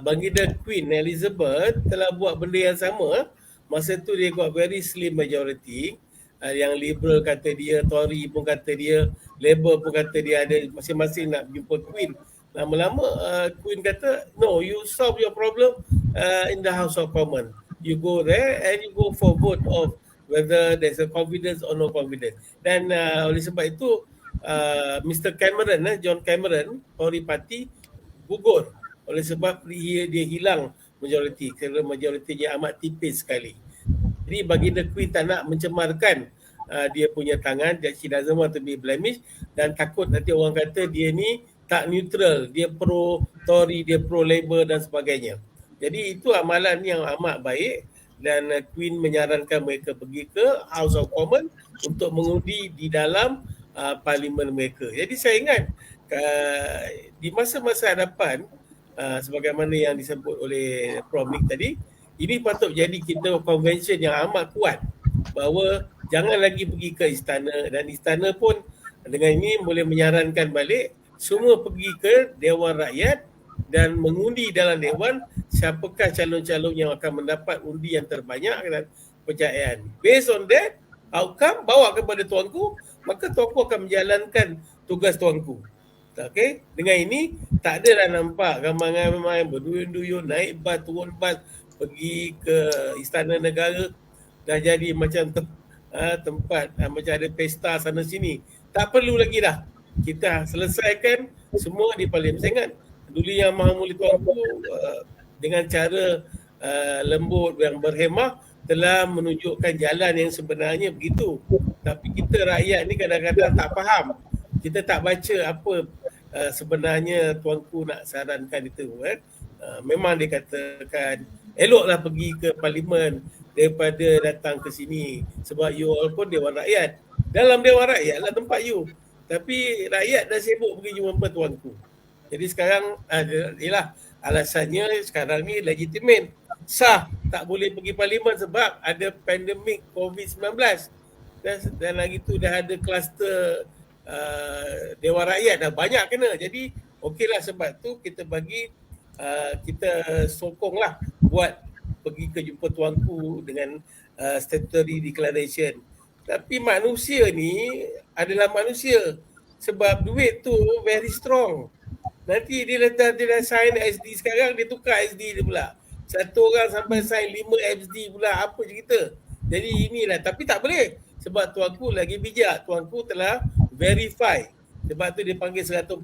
baginda Queen Elizabeth telah buat benda yang sama. Masa tu dia got very slim majority. Yang Liberal kata dia, Tory pun kata dia, Labour pun kata dia, ada masing-masing nak jumpa Queen. Lama-lama Queen kata, no, you solve your problem in the House of Commons. You go there and you go for vote of whether there's a confidence or no confidence. Dan oleh sebab itu Mr. Cameron, John Cameron, Tory Party gugur oleh sebab dia hilang majoriti, kerana majoritinya amat tipis sekali. Jadi baginda Queen tak nak mencemarkan dia punya tangan, she doesn't want to be blemished, dan takut nanti orang kata dia ni tak neutral, dia pro Tory, dia pro Labour dan sebagainya. Jadi itu amalan yang amat baik, dan Queen menyarankan mereka pergi ke House of Commons untuk mengundi di dalam parlimen mereka. Jadi saya ingat di masa-masa hadapan, sebagaimana yang disebut oleh Prof. Nick tadi, ini patut jadi kita convention yang amat kuat bahawa jangan lagi pergi ke istana, dan istana pun dengan ini boleh menyarankan balik semua pergi ke Dewan Rakyat dan mengundi dalam Dewan siapakah calon-calon yang akan mendapat undi yang terbanyak dan kepercayaan. Based on that outcome, bawa kepada tuanku, maka tuanku akan menjalankan tugas tuanku. Okay? Dengan ini tak adalah nampak ramai-ramai berduyun-duyun naik bas, turun bas pergi ke Istana Negara, dah jadi macam tempat macam ada pesta sana sini. Tak perlu lagi dah. Kita selesaikan semua di Parlimen. Saya ingat dulu Yang Maha Mulia Tuanku dengan cara lembut yang berhemah telah menunjukkan jalan yang sebenarnya begitu. Tapi kita rakyat ni kadang-kadang tak faham. Kita tak baca apa sebenarnya tuanku nak sarankan itu kan. Memang dia katakan eloklah pergi ke Parlimen daripada datang ke sini, sebab you all pun Dewan Rakyat. Dalam Dewan Rakyat lah tempat you. Tapi rakyat dah sibuk pergi jumpa tuanku. Jadi sekarang ialah alasannya sekarang ni legitimate, sah, tak boleh pergi Parlimen sebab ada pandemik COVID-19. Dan lagi tu dah ada kluster Dewan Rakyat dah banyak kena. Jadi okeylah, sebab tu kita bagi kita sokonglah buat pergi ke jumpa tuanku dengan statutory declaration. Tapi manusia ni adalah manusia, sebab duit tu very strong. Nanti dia dah sign SD sekarang, dia tukar SD dia pula. Satu orang sampai sign 5 SD pula, apa cerita. Jadi inilah, tapi tak boleh. Sebab tuanku lagi bijak, tuanku telah verify. Sebab tu dia panggil 114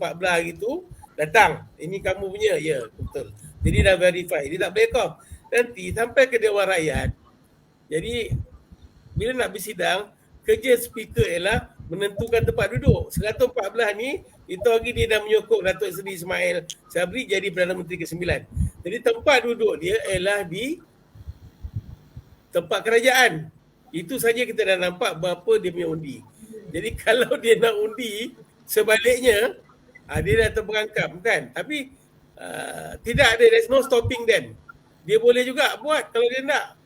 gitu, datang. Ini kamu punya, ya betul. Jadi dah verify, dia tak boleh kau. Nanti sampai ke Dewan Rakyat. Jadi bila nak bersidang, kerja speaker ialah menentukan tempat duduk. 114 ni, itu hari dia dah menyokong Datuk Seri Ismail Sabri jadi Perdana Menteri ke-9. Jadi tempat duduk dia ialah di tempat kerajaan. Itu saja kita dah nampak berapa dia punya undi. Jadi kalau dia nak undi, sebaliknya, dia dah terperangkap kan. Tapi tidak ada, there's no stopping them. Dia boleh juga buat kalau dia nak.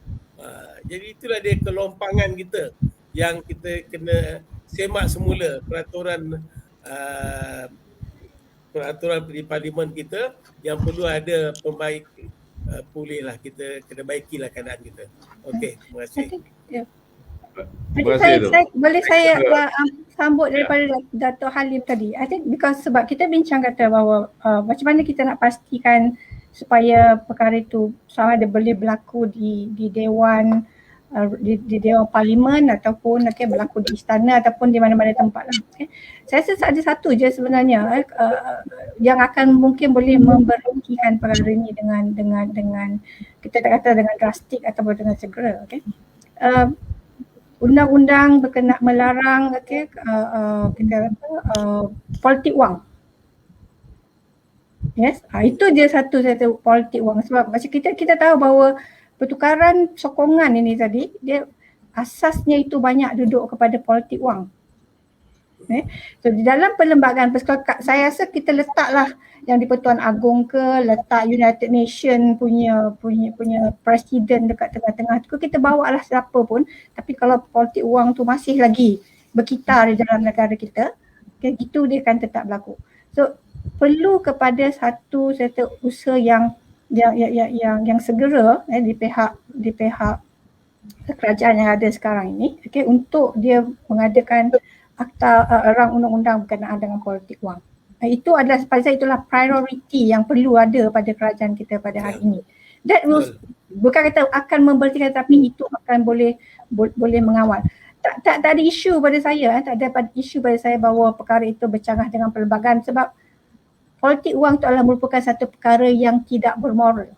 Jadi itulah dia kelompangan kita yang kita kena semak semula peraturan di parlimen kita yang perlu ada pembaik pulih lah, kita kena baikilah keadaan kita. Okey, terima kasih.
Terima kasih tu.
Saya sambut daripada Dato' Halim tadi. I think because sebab kita bincang kata bahawa macam mana kita nak pastikan supaya perkara itu sama ada boleh berlaku di Dewan di Dewan Parlimen ataupun berlaku di istana ataupun di mana-mana tempat lah. Okay. Saya rasa ada satu je sebenarnya yang akan mungkin boleh memberhentikan perkara ini dengan kita tak kata dengan drastik ataupun dengan segera. Okay. Undang-undang berkenaan melarang politik wang. Yes, itu dia satu politik wang. Sebab macam kita tahu bahawa pertukaran sokongan ini tadi, dia asasnya itu banyak duduk kepada politik wang. So di dalam perlembagaan, saya rasa kita letaklah yang di Pertuan Agong ke, letak United Nation punya presiden dekat tengah-tengah tu, kita bawa lah siapa pun, tapi kalau politik wang tu masih lagi berkitar di dalam negara kita, itu dia akan tetap berlaku. So perlu kepada satu usaha yang segera di pihak kerajaan yang ada sekarang ini, untuk dia mengadakan akta rang undang-undang berkenaan dengan politik wang. Itu adalah, pada saya itulah prioriti yang perlu ada pada kerajaan kita pada hari ini. That will, bukan kata akan memberhentikan, tapi itu akan boleh mengawal. Tak ada isu pada saya, tak ada isu pada saya bahawa perkara itu bercanggah dengan perlembagaan, sebab politik wang itu adalah merupakan satu perkara yang tidak bermoral.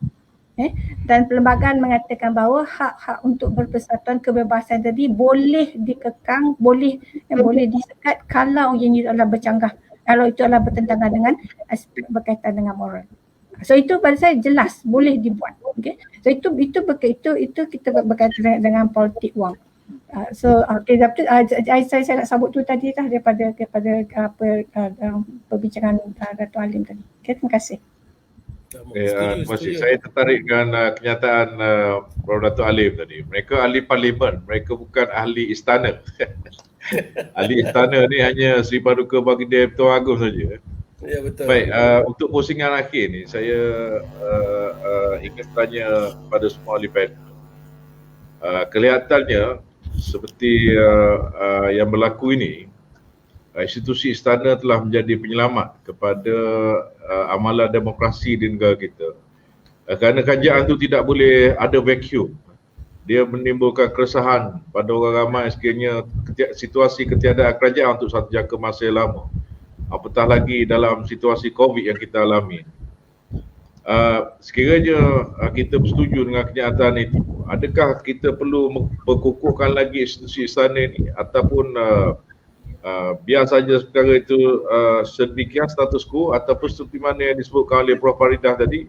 Dan perlembagaan mengatakan bahawa hak-hak untuk berpersatuan kebebasan tadi boleh dikekang, boleh disekat kalau ini adalah bercanggah, kalau itu adalah bertentangan dengan aspek berkaitan dengan moral. So itu pada saya jelas boleh dibuat. Okay? So itu kita berkaitan dengan politik wang. Saya nak sambut tu tadi lah daripada perbincangan Dato' Halim tadi. Okay, terima kasih.
Saya tertarik dengan kenyataan Prof. Dato' Halim tadi. Mereka ahli parlimen, mereka bukan ahli istana. Ahli istana ni hanya Sri Paduka Baginda Pertuan Agong saja.
Ya, betul.
Baik, untuk pusingan akhir ni saya ingin tanya pada semua ahli panel. Kelihatannya seperti yang berlaku ini, institusi istana telah menjadi penyelamat kepada amalan demokrasi di negara kita. Kerana kerajaan itu tidak boleh ada vacuum. Dia menimbulkan keresahan pada orang ramai sekiranya situasi ketiadaan kerajaan untuk satu jangka masa yang lama. Apatah lagi dalam situasi COVID yang kita alami. Sekiranya kita bersetuju dengan kenyataan itu, adakah kita perlu berkukuhkan lagi institusi istana ini ataupun biar saja perkara itu sedemikian status quo, ataupun seperti mana yang disebutkan oleh Prof. Faridah tadi,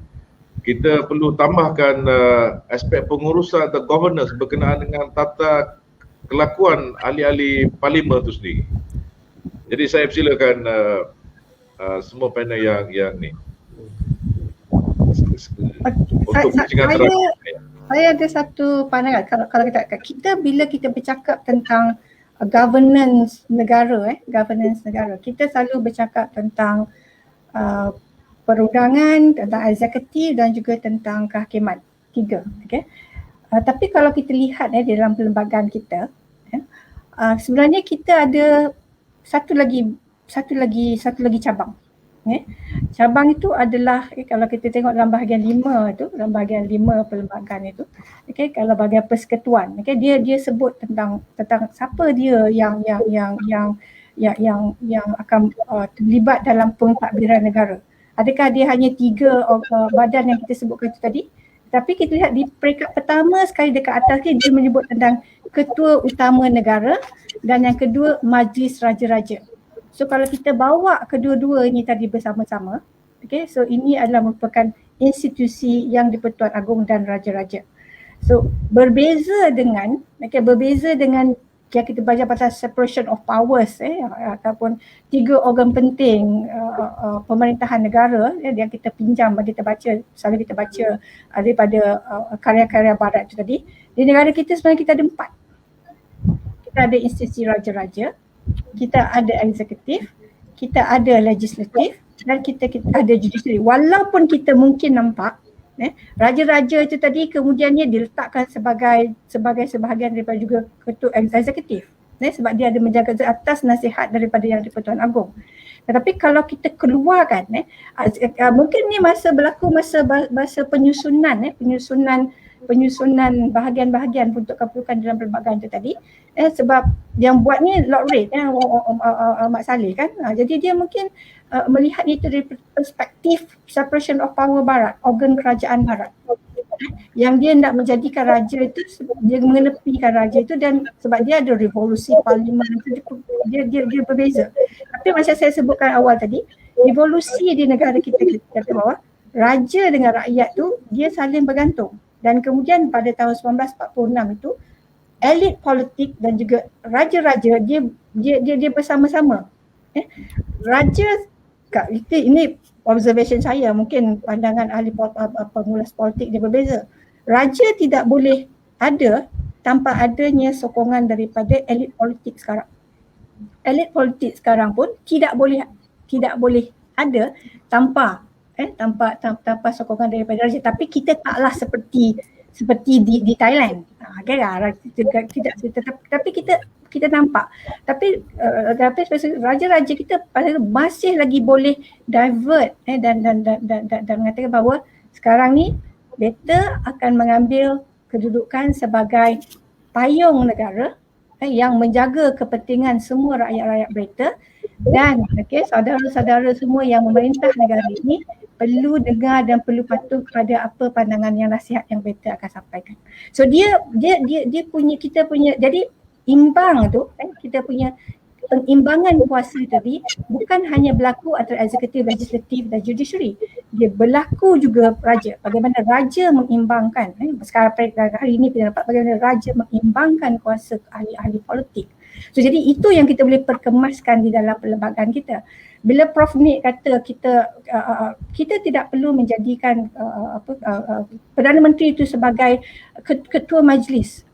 kita perlu tambahkan aspek pengurusan atau governance berkenaan dengan tata kelakuan ahli-ahli parlimen itu sendiri. Jadi saya persilakan semua panel yang ni.
Saya ada satu pandangan. Kalau kita bila kita bercakap tentang governance negara, kita selalu bercakap tentang perundangan, tentang eksekutif dan juga tentang kehakiman. Tiga. Okay? Tapi kalau kita lihat di dalam perlembagaan kita, sebenarnya kita ada satu lagi cabang. Cabang itu adalah kalau kita tengok dalam bahagian 5 tu, dalam bahagian 5 perlembagaan itu, kalau bahagian persekutuan, dia sebut tentang siapa dia yang akan terlibat dalam pentadbiran negara. Adakah dia hanya 3 badan yang kita sebutkan itu tadi? Tapi kita lihat di peringkat pertama sekali dekat atas ni, dia menyebut tentang Ketua Utama Negara dan yang kedua Majlis Raja-Raja. So kalau kita bawa kedua-dua ini tadi bersama-sama, so ini adalah merupakan institusi yang di-Pertuan Agong dan Raja-Raja. So berbeza dengan yang kita baca pasal separation of powers ataupun 3 organ penting pemerintahan negara yang kita pinjam, kita baca, selalu kita baca daripada karya-karya barat itu tadi. Di negara kita sebenarnya kita ada 4. Kita ada institusi raja-raja, kita ada eksekutif, kita ada legislatif dan kita ada judiciary. Walaupun kita mungkin nampak raja-raja itu tadi kemudiannya diletakkan sebagai sebahagian daripada juga ketua eksekutif. Sebab dia ada menjaga atas nasihat daripada Yang di-Pertuan Agong. Tetapi kalau kita keluarkan mungkin ni masa berlaku masa penyusunan bahagian-bahagian untuk keperluan dalam perlembagaan itu tadi, sebab yang buat ni Lord Reid, Mak Saleh kan. Jadi dia mungkin melihat itu dari perspektif separation of power barat, organ kerajaan barat. Yang dia nak menjadikan raja itu, dia mengenepikan raja itu, dan sebab dia ada revolusi parlimen itu, dia berbeza. Tapi macam saya sebutkan awal tadi, evolusi di negara kita kata bahawa raja dengan rakyat tu dia saling bergantung. Dan kemudian pada tahun 1946 itu elit politik dan juga raja-raja dia bersama-sama. Raja, ini observation saya, mungkin pandangan ahli pengulas politik dia berbeza. Raja tidak boleh ada tanpa adanya sokongan daripada elit politik sekarang. Elit politik sekarang pun tidak boleh ada tanpa sokongan daripada raja. Tapi kita taklah seperti di Thailand. Tapi kita nampak. Tapi raja-raja kita masih lagi boleh divert dan mengatakan bahawa sekarang ni better akan mengambil kedudukan sebagai payung negara yang menjaga kepentingan semua rakyat-rakyat mereka, dan saudara-saudara semua yang memerintah negara ini perlu dengar dan perlu patuh kepada apa pandangan yang nasihat yang mereka akan sampaikan. So dia punya, kita punya, jadi imbang tu kita punya pengimbangan kuasa tadi bukan hanya berlaku antara eksekutif, legislatif dan judiciary. Dia berlaku juga raja. Bagaimana raja mengimbangkan, sekarang hari ini kita dapat bagaimana raja mengimbangkan kuasa ahli-ahli politik. So jadi itu yang kita boleh perkemaskan di dalam perlembagaan kita. Bila Prof Nick kata kita tidak perlu menjadikan Perdana Menteri itu sebagai ketua majlis,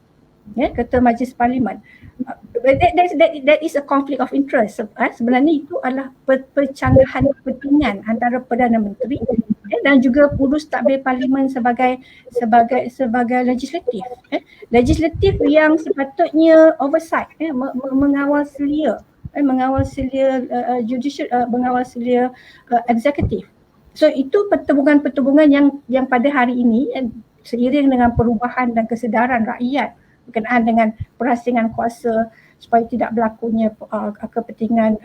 ketua majlis parlimen. That is a conflict of interest. Sebenarnya itu adalah percanggahan kepentingan antara Perdana Menteri dan juga urus tadbir parlimen sebagai legislatif. Legislatif yang sepatutnya oversight, mengawal selia judicial, mengawal selia eksekutif. So itu pertembungan-pertembungan yang pada hari ini seiring dengan perubahan dan kesedaran rakyat berkenaan dengan perasingan kuasa supaya tidak berlakunya kepentingan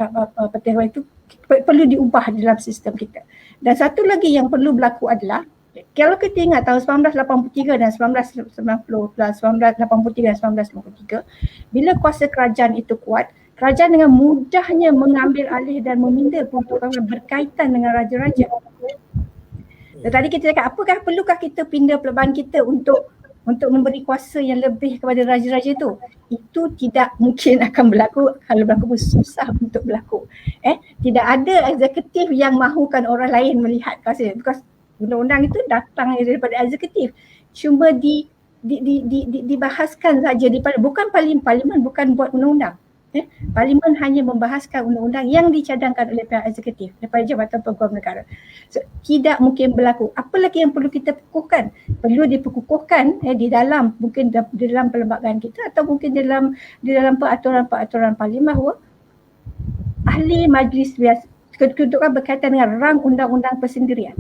itu perlu diubah dalam sistem kita. Dan satu lagi yang perlu berlaku adalah, kalau kita ingat tahun 1983 dan 1993, bila kuasa kerajaan itu kuat, kerajaan dengan mudahnya mengambil alih dan meminda peruntukan berkaitan dengan raja-raja. Tadi kita cakap, perlukah kita pindah perlembagaan kita untuk memberi kuasa yang lebih kepada raja-raja itu? Itu tidak mungkin akan berlaku. Kalau berlaku pun susah untuk berlaku. Tidak ada eksekutif yang mahukan orang lain melihat kuasa, because undang-undang itu datang daripada eksekutif. Cuma dibahaskan saja bukan parlimen bukan buat undang-undang. Parlimen hanya membahaskan undang-undang yang dicadangkan oleh pihak eksekutif daripada Jabatan Peguam Negara. So, tidak mungkin berlaku. Apa lagi yang perlu kita kukuhkan? Perlu diperkukuhkan di dalam, mungkin di dalam perlembagaan kita atau mungkin di dalam peraturan parlimen bahawa ahli majlis biasa kedudukan berkaitan dengan rang undang-undang persendirian.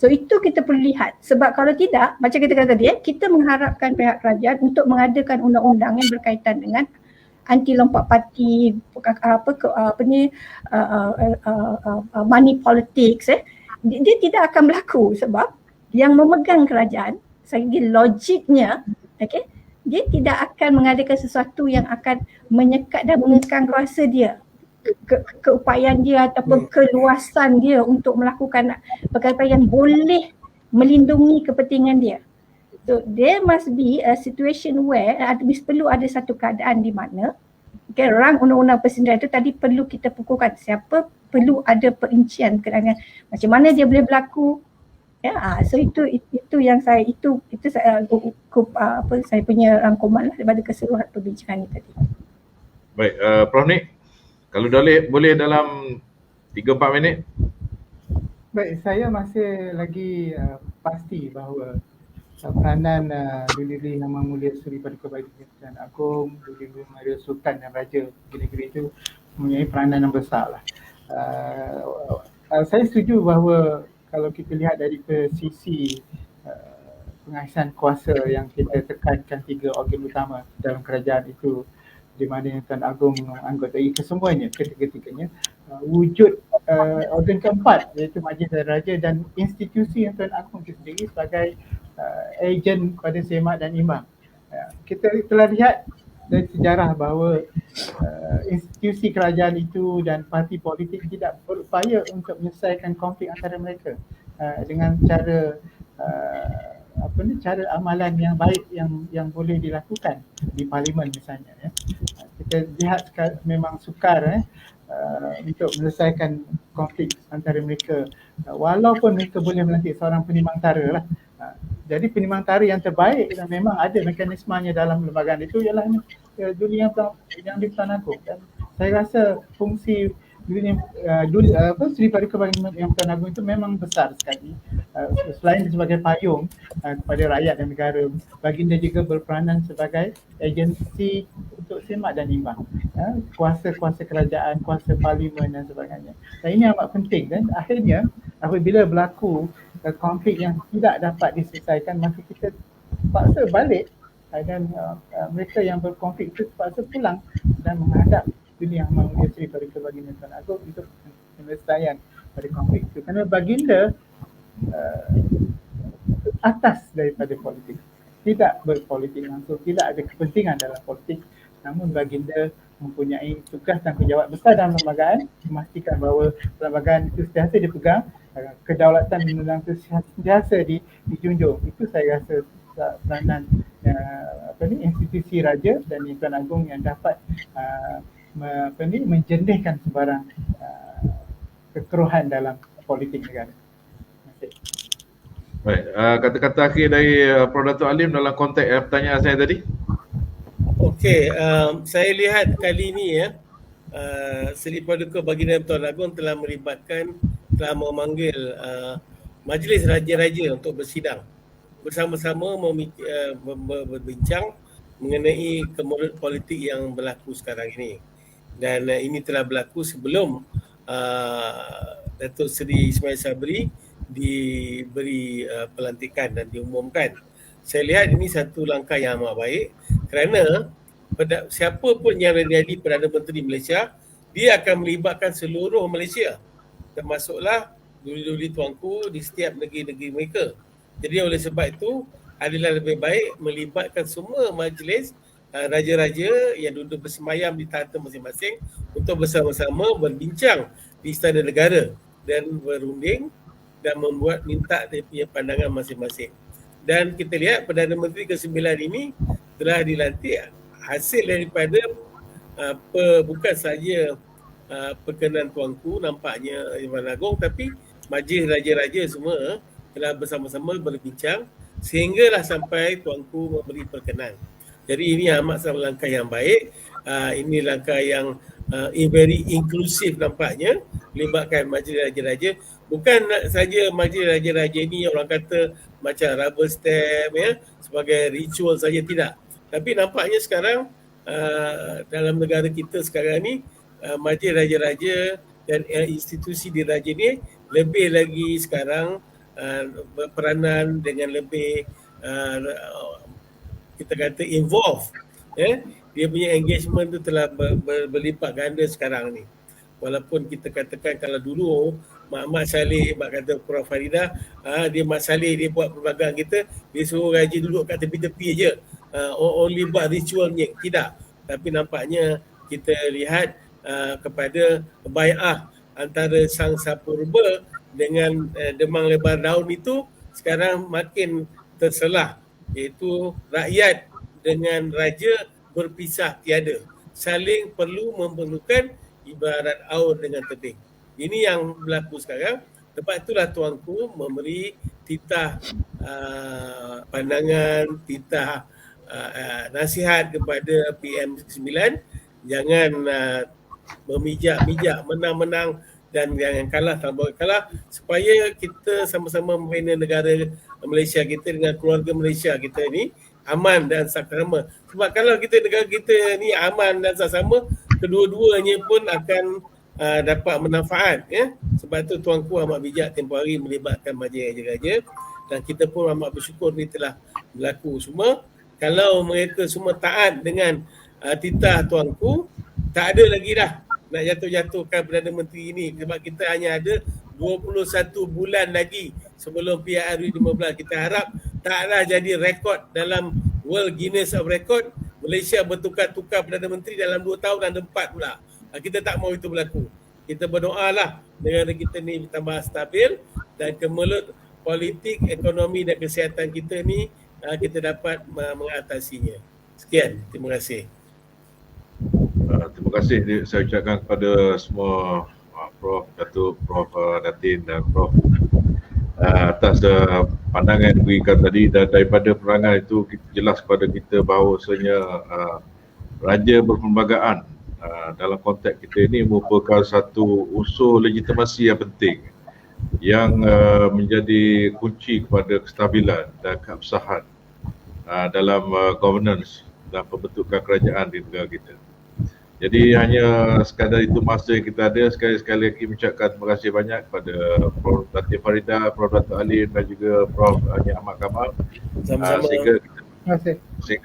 So itu kita perlu lihat, sebab kalau tidak, macam kita kata tadi, kita mengharapkan pihak kerajaan untuk mengadakan undang-undang yang berkaitan dengan anti lompat parti, money politics, dia tidak akan berlaku sebab yang memegang kerajaan, segi logiknya, dia tidak akan mengadakan sesuatu yang akan menyekat dan mengekang kuasa dia, keupayaan dia ataupun keluasan dia untuk melakukan perkara yang boleh melindungi kepentingan dia. So there must be a situation where perlu ada satu keadaan di mana rang undang-undang persendirian itu tadi perlu kita pukulkan. Siapa perlu ada perincian kerana macam mana dia boleh berlaku, Ya, so itu yang saya saya saya punya rangkuman lah daripada keseluruhan perbincangan ini tadi.
Baik, Prof Nik, kalau boleh dalam 3-4 minit.
Baik, saya masih lagi pasti bahawa peranan Duli Yang Mulia Suri Paduka Baginda Tuan Agong, Duli Maria Sultan dan Raja negeri itu mempunyai peranan yang besar lah. Saya setuju bahawa kalau kita lihat dari sisi pengasihan kuasa yang kita tekankan 3 organ utama dalam kerajaan itu, di mana Tuan Agong anggotai kesemuanya, ketiga-tiganya, wujud organ keempat iaitu Majlis Raja dan institusi yang Tuan Agong itu sendiri sebagai ejen pada semak dan imbang. Kita telah lihat dari sejarah bahawa institusi kerajaan itu dan parti politik tidak berupaya untuk menyelesaikan konflik antara mereka dengan cara cara amalan yang baik yang boleh dilakukan di parlimen misalnya. Kita lihat memang sukar untuk menyelesaikan konflik antara mereka, walaupun mereka boleh melantik seorang penimang tara lah. Jadi penimang tara yang terbaik dan memang ada mekanismenya dalam lembagaan itu ialah Duli Yang di-Tuan Agong. Dan saya rasa fungsi Seri Paduka Baginda Yang Tuan Agong itu memang besar sekali. Selain sebagai payung kepada rakyat dan negara, Baginda juga berperanan sebagai agensi untuk semak dan imbang, kuasa-kuasa kerajaan, kuasa parlimen dan sebagainya. Dan ini amat penting, dan akhirnya apabila berlaku konflik yang tidak dapat diselesaikan, maka kita terpaksa balik dan mereka yang berkonflik itu terpaksa pulang dan menghadap Duli Yang Mulia Seri Paduka Baginda Tuan Agong untuk penyelesaian pada konflik itu. Kerana Baginda atas daripada politik, tidak berpolitik langsung, tidak ada kepentingan dalam politik, namun Baginda mempunyai tugas dan tanggungjawab besar dalam lembagaan, memastikan bahawa lembagaan itu sentiasa dipegang, kedaulatan undang itu sentiasa dijunjung. Itu saya rasa peranan institusi raja dan Tuan Agong yang dapat menjernihkan sebarang kekeruhan dalam politik negara.
Baik, kata-kata akhir dari Prof. Dato' Alim dalam konteks pertanyaan saya tadi.
Okey, saya lihat kali ini Seri Paduka Baginda Tuan Agong telah memanggil Majlis Raja-Raja untuk bersidang bersama-sama berbincang mengenai kemudahan politik yang berlaku sekarang ini. Dan ini telah berlaku sebelum Datuk Seri Ismail Sabri diberi pelantikan dan diumumkan. Saya lihat ini satu langkah yang amat baik kerana siapa pun yang menjadi Perdana Menteri Malaysia, dia akan melibatkan seluruh Malaysia, termasuklah duli-duli tuanku di setiap negeri-negeri mereka. Jadi oleh sebab itu adalah lebih baik melibatkan semua majlis raja-raja yang duduk bersemayam di takhta masing-masing untuk bersama-sama berbincang di Istana Negara dan berunding dan minta dia punya pandangan masing-masing. Dan kita lihat Perdana Menteri ke-9 ini telah dilantik hasil daripada bukan sahaja perkenan tuanku nampaknya Tuan Agong, tapi majlis raja-raja semua telah bersama-sama berbincang sehinggalah sampai tuanku memberi perkenan. Jadi ini amat sangat langkah yang baik. Ini langkah yang very inklusif nampaknya, melibatkan majlis raja-raja. Bukan saja majlis raja-raja ini orang kata macam rubber stamp sebagai ritual saja, tidak. Tapi nampaknya sekarang dalam negara kita sekarang ni majlis raja-raja dan institusi diraja ni lebih lagi sekarang berperanan dengan lebih kita kata involve. Dia punya engagement tu telah berlipat ganda sekarang ni. Walaupun kita katakan kalau dulu Mak Saleh, Mak kata Prof. Farida, dia Mak Saleh dia buat perbagangan kita, dia suruh raja duduk kat tepi-tepi je, only buat ritualnya. Tidak. Tapi nampaknya kita lihat kepada bai'ah antara Sang Sapurba dengan Demang Lebar Daun itu sekarang makin terselah, iaitu rakyat dengan raja berpisah tiada, saling perlu memerlukan, ibarat aur dengan tebing. Ini yang berlaku sekarang. Lepas itulah tuanku memberi titah pandangan, titah nasihat kepada PM9, jangan memijak-mijak, menang-menang dan jangan kalah, tak boleh kalah, supaya kita sama-sama membina negara Malaysia kita dengan keluarga Malaysia kita ni aman dan saksama. Sebab kalau negara kita ni aman dan saksama, kedua-duanya pun akan dapat manfaat, ya. Sebab tu Tuanku amat bijak tempoh hari melibatkan majlis raja-raja, dan kita pun amat bersyukur ni telah berlaku semua. Kalau mereka semua taat dengan titah Tuanku, tak ada lagi dah nak jatuh-jatuhkan Perdana Menteri ini, sebab kita hanya ada 21 bulan lagi sebelum PRU 15. Kita harap taklah jadi rekod dalam World Guinness of Record Malaysia bertukar-tukar Perdana Menteri dalam 2 tahun dan 4 pula. Kita tak mahu itu berlaku. Kita berdoalah negara kita ni tambah stabil dan kemelut politik, ekonomi dan kesihatan kita ni kita dapat mengatasinya. Sekian, terima kasih.
Terima kasih saya ucapkan kepada semua Prof. Datuk, Prof. Datin dan Prof. Atas pandangan yang diberikan tadi, dan daripada penerangan itu jelas kepada kita bahawasanya raja berperlembagaan dalam konteks kita ini merupakan satu unsur legitimasi yang penting yang menjadi kunci kepada kestabilan dan keabsahan dalam governance dan pembentukan kerajaan di negara kita. Jadi hanya sekadar itu masa yang kita ada. Sekali lagi mengucapkan terima kasih banyak kepada Prof. Datin Farida, Prof. Datuk Alim dan juga Prof. Haji Ahmad Kamal.
Sama-sama.
Sehingga
Terima kasih.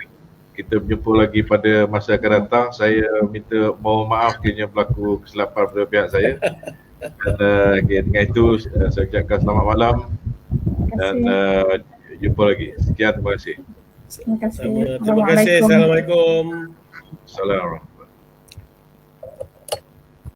kita berjumpa lagi pada masa akan datang. Saya minta mohon maaf kiranya berlaku kesilapan pada pihak saya. Dan dengan itu saya ucapkan selamat malam dan jumpa lagi. Sekian, terima kasih.
Terima kasih.
Terima kasih. Assalamualaikum.
Assalamualaikum.